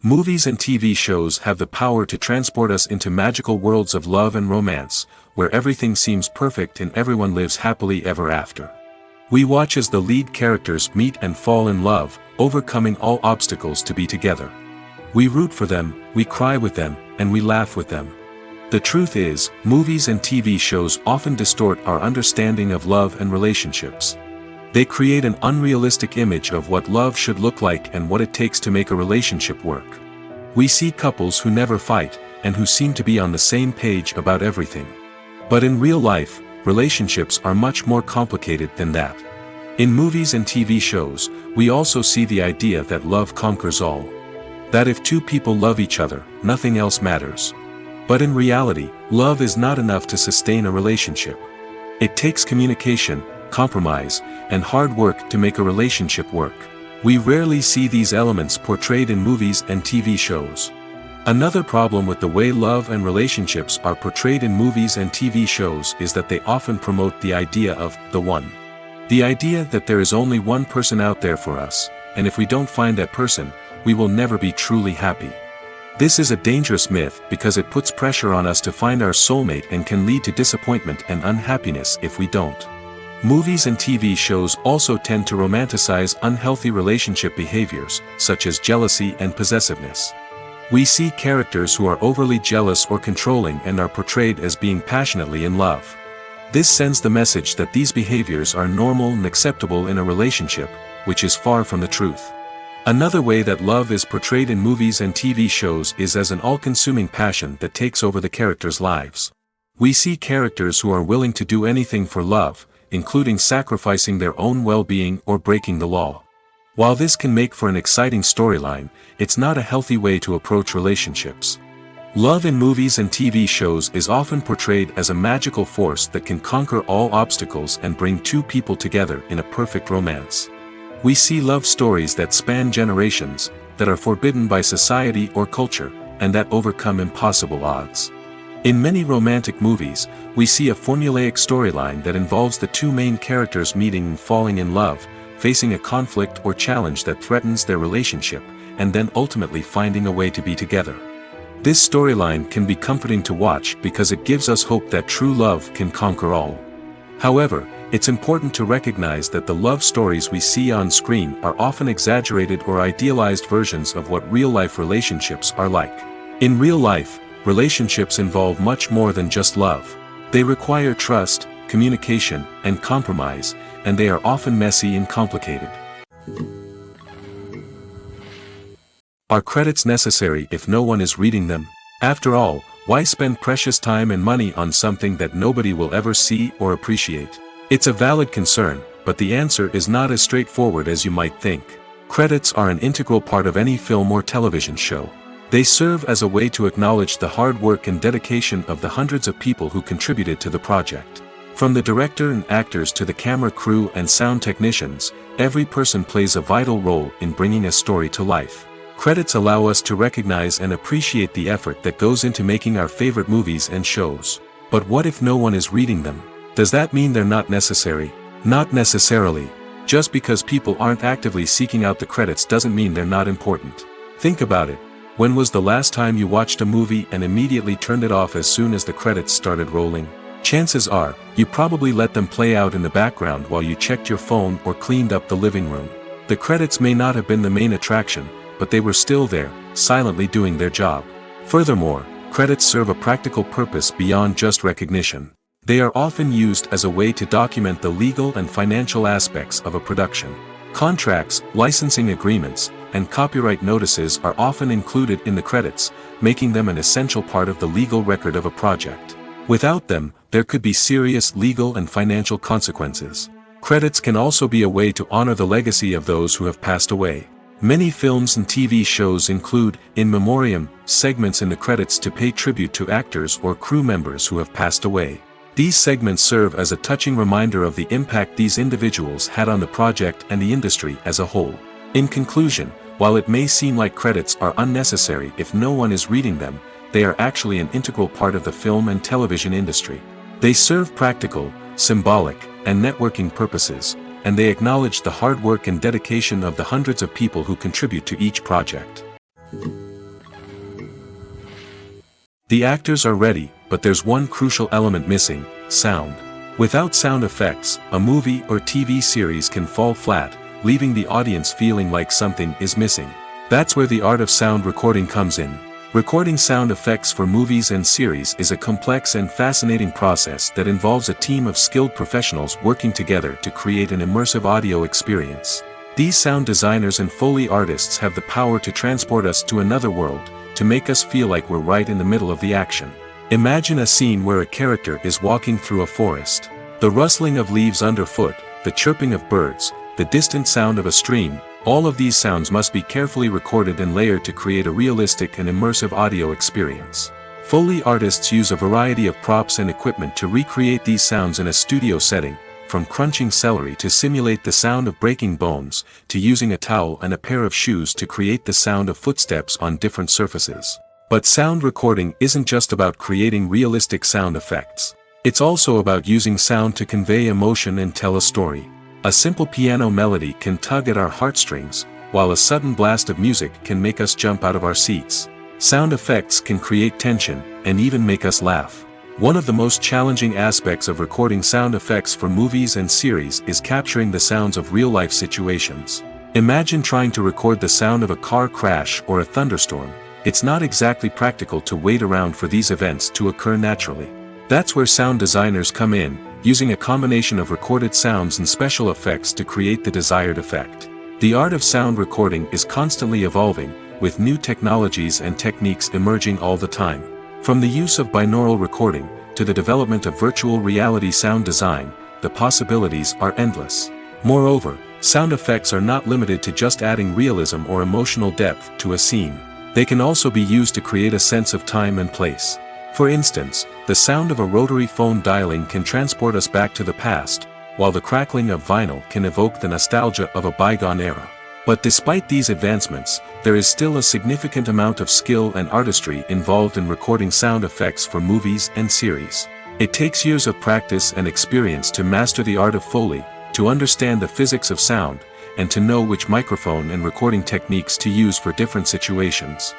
Movies and TV shows have the power to transport us into magical worlds of love and romance, where everything seems perfect and everyone lives happily ever after. We watch as the lead characters meet and fall in love, overcoming all obstacles to be together. We root for them, we cry with them, and we laugh with them. The truth is, movies and TV shows often distort our understanding of love and relationships. They create an unrealistic image of what love should look like and what it takes to make a relationship work. We see couples who never fight, and who seem to be on the same page about everything. But in real life, relationships are much more complicated than that. In movies and TV shows, we also see the idea that love conquers all. That if two people love each other, nothing else matters. But in reality, love is not enough to sustain a relationship. It takes communication, compromise, and hard work to make a relationship work. We rarely see these elements portrayed in movies and TV shows. Another problem with the way love and relationships are portrayed in movies and TV shows is that they often promote the idea of the one. The idea that there is only one person out there for us, and if we don't find that person, we will never be truly happy. This is a dangerous myth because it puts pressure on us to find our soulmate and can lead to disappointment and unhappiness if we don't. Movies and TV shows also tend to romanticize unhealthy relationship behaviors, such as jealousy and possessiveness. We see characters who are overly jealous or controlling and are portrayed as being passionately in love. This sends the message that these behaviors are normal and acceptable in a relationship, which is far from the truth. Another way that love is portrayed in movies and TV shows is as an all-consuming passion that takes over the characters' lives. We see characters who are willing to do anything for love, including sacrificing their own well-being or breaking the law. While this can make for an exciting storyline, it's not a healthy way to approach relationships. Love in movies and TV shows is often portrayed as a magical force that can conquer all obstacles and bring two people together in a perfect romance. We see love stories that span generations, that are forbidden by society or culture, and that overcome impossible odds. In many romantic movies, we see a formulaic storyline that involves the two main characters meeting and falling in love, facing a conflict or challenge that threatens their relationship, and then ultimately finding a way to be together. This storyline can be comforting to watch because it gives us hope that true love can conquer all. However, it's important to recognize that the love stories we see on screen are often exaggerated or idealized versions of what real-life relationships are like. In real life, relationships involve much more than just love. They require trust, communication, and compromise, and they are often messy and complicated. Are credits necessary if no one is reading them? After all, why spend precious time and money on something that nobody will ever see or appreciate? It's a valid concern, but the answer is not as straightforward as you might think. Credits are an integral part of any film or television show. They serve as a way to acknowledge the hard work and dedication of the hundreds of people who contributed to the project. From the director and actors to the camera crew and sound technicians, every person plays a vital role in bringing a story to life. Credits allow us to recognize and appreciate the effort that goes into making our favorite movies and shows. But what if no one is reading them? Does that mean they're not necessary? Not necessarily. Just because people aren't actively seeking out the credits doesn't mean they're not important. Think about it. When was the last time you watched a movie and immediately turned it off as soon as the credits started rolling? Chances are, you probably let them play out in the background while you checked your phone or cleaned up the living room. The credits may not have been the main attraction, but they were still there, silently doing their job. Furthermore, credits serve a practical purpose beyond just recognition. They are often used as a way to document the legal and financial aspects of a production. Contracts, licensing agreements, and copyright notices are often included in the credits, making them an essential part of the legal record of a project. Without them, there could be serious legal and financial consequences. Credits can also be a way to honor the legacy of those who have passed away. Many films and TV shows include, in memoriam, segments in the credits to pay tribute to actors or crew members who have passed away. These segments serve as a touching reminder of the impact these individuals had on the project and the industry as a whole. In conclusion, while it may seem like credits are unnecessary if no one is reading them, they are actually an integral part of the film and television industry. They serve practical, symbolic, and networking purposes, and they acknowledge the hard work and dedication of the hundreds of people who contribute to each project. The actors are ready, but there's one crucial element missing: sound. Without sound effects, a movie or TV series can fall flat, leaving the audience feeling like something is missing. That's where the art of sound recording comes in. Recording sound effects for movies and series is a complex and fascinating process that involves a team of skilled professionals working together to create an immersive audio experience. These sound designers and Foley artists have the power to transport us to another world, to make us feel like we're right in the middle of the action. Imagine a scene where a character is walking through a forest. The rustling of leaves underfoot, the chirping of birds, the distant sound of a stream, all of these sounds must be carefully recorded and layered to create a realistic and immersive audio experience. Foley artists use a variety of props and equipment to recreate these sounds in a studio setting, from crunching celery to simulate the sound of breaking bones, to using a towel and a pair of shoes to create the sound of footsteps on different surfaces. But sound recording isn't just about creating realistic sound effects. It's also about using sound to convey emotion and tell a story. A simple piano melody can tug at our heartstrings, while a sudden blast of music can make us jump out of our seats. Sound effects can create tension, and even make us laugh. One of the most challenging aspects of recording sound effects for movies and series is capturing the sounds of real-life situations. Imagine trying to record the sound of a car crash or a thunderstorm. It's not exactly practical to wait around for these events to occur naturally. That's where sound designers come in, using a combination of recorded sounds and special effects to create the desired effect. The art of sound recording is constantly evolving, with new technologies and techniques emerging all the time. From the use of binaural recording, to the development of virtual reality sound design, the possibilities are endless. Moreover, sound effects are not limited to just adding realism or emotional depth to a scene. They can also be used to create a sense of time and place. For instance, the sound of a rotary phone dialing can transport us back to the past, while the crackling of vinyl can evoke the nostalgia of a bygone era. But despite these advancements, there is still a significant amount of skill and artistry involved in recording sound effects for movies and series. It takes years of practice and experience to master the art of Foley, to understand the physics of sound, and to know which microphone and recording techniques to use for different situations.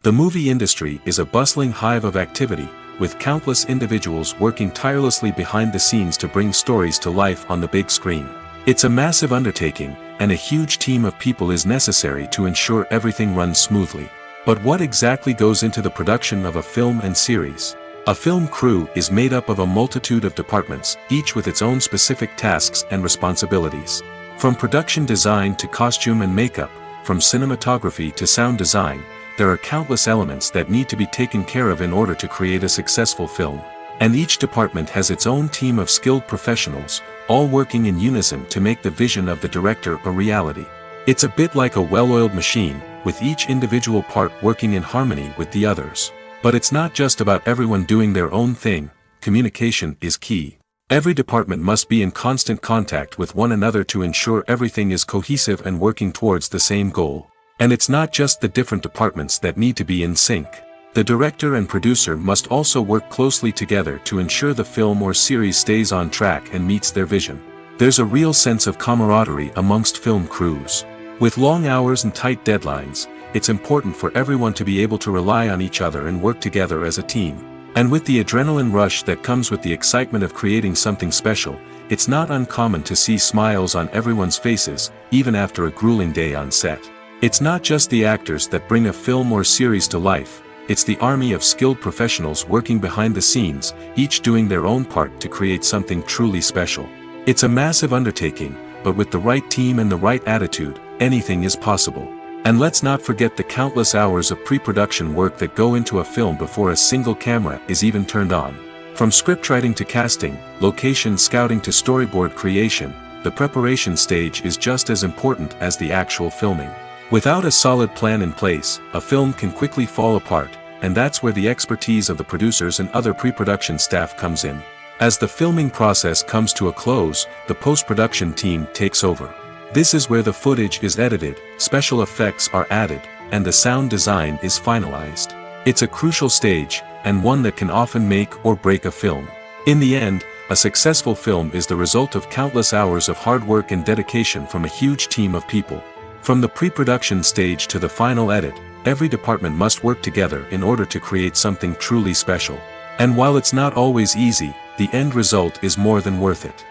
The movie industry is a bustling hive of activity, with countless individuals working tirelessly behind the scenes to bring stories to life on the big screen. It's a massive undertaking, and a huge team of people is necessary to ensure everything runs smoothly. But what exactly goes into the production of a film and series? A film crew is made up of a multitude of departments, each with its own specific tasks and responsibilities. From production design to costume and makeup, from cinematography to sound design, there are countless elements that need to be taken care of in order to create a successful film. And each department has its own team of skilled professionals, all working in unison to make the vision of the director a reality. It's a bit like a well-oiled machine, with each individual part working in harmony with the others. But it's not just about everyone doing their own thing. Communication is key. Every department must be in constant contact with one another to ensure everything is cohesive and working towards the same goal. And it's not just the different departments that need to be in sync. The director and producer must also work closely together to ensure the film or series stays on track and meets their vision. There's a real sense of camaraderie amongst film crews. With long hours and tight deadlines, it's important for everyone to be able to rely on each other and work together as a team. And with the adrenaline rush that comes with the excitement of creating something special, it's not uncommon to see smiles on everyone's faces, even after a grueling day on set. It's not just the actors that bring a film or series to life, it's the army of skilled professionals working behind the scenes, each doing their own part to create something truly special. It's a massive undertaking, but with the right team and the right attitude, anything is possible. And let's not forget the countless hours of pre-production work that go into a film before a single camera is even turned on. From scriptwriting to casting, location scouting to storyboard creation, the preparation stage is just as important as the actual filming. Without a solid plan in place, a film can quickly fall apart, and that's where the expertise of the producers and other pre-production staff comes in. As the filming process comes to a close, the post-production team takes over. This is where the footage is edited, special effects are added, and the sound design is finalized. It's a crucial stage, and one that can often make or break a film. In the end, a successful film is the result of countless hours of hard work and dedication from a huge team of people. From the pre-production stage to the final edit, every department must work together in order to create something truly special. And while it's not always easy, the end result is more than worth it.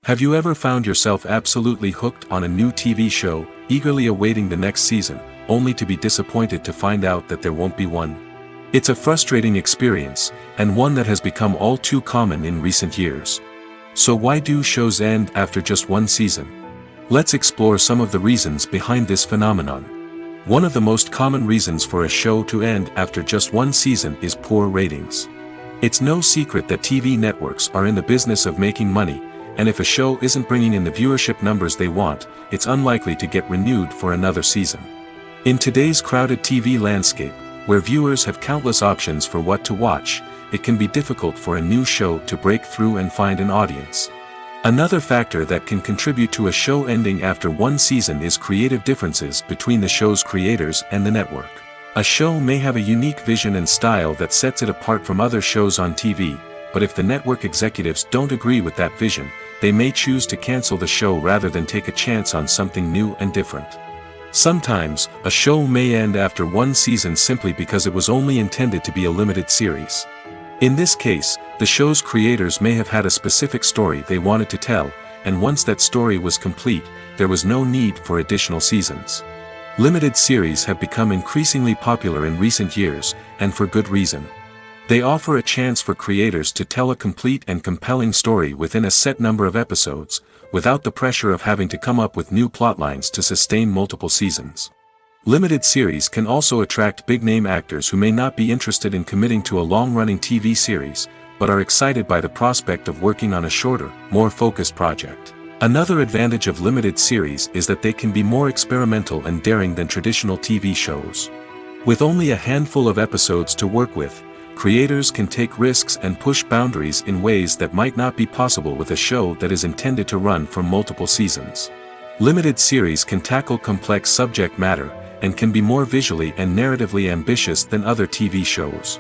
Have you ever found yourself absolutely hooked on a new TV show, eagerly awaiting the next season, only to be disappointed to find out that there won't be one? It's a frustrating experience, and one that has become all too common in recent years. So why do shows end after just one season? Let's explore some of the reasons behind this phenomenon. One of the most common reasons for a show to end after just one season is poor ratings. It's no secret that TV networks are in the business of making money, and if a show isn't bringing in the viewership numbers they want, it's unlikely to get renewed for another season. In today's crowded TV landscape, where viewers have countless options for what to watch, it can be difficult for a new show to break through and find an audience. Another factor that can contribute to a show ending after one season is creative differences between the show's creators and the network. A show may have a unique vision and style that sets it apart from other shows on TV, but if the network executives don't agree with that vision, they may choose to cancel the show rather than take a chance on something new and different. Sometimes, a show may end after one season simply because it was only intended to be a limited series. In this case, the show's creators may have had a specific story they wanted to tell, and once that story was complete, there was no need for additional seasons. Limited series have become increasingly popular in recent years, and for good reason. They offer a chance for creators to tell a complete and compelling story within a set number of episodes, without the pressure of having to come up with new plotlines to sustain multiple seasons. Limited series can also attract big-name actors who may not be interested in committing to a long-running TV series, but are excited by the prospect of working on a shorter, more focused project. Another advantage of limited series is that they can be more experimental and daring than traditional TV shows. With only a handful of episodes to work with, creators can take risks and push boundaries in ways that might not be possible with a show that is intended to run for multiple seasons. Limited series can tackle complex subject matter, and can be more visually and narratively ambitious than other TV shows.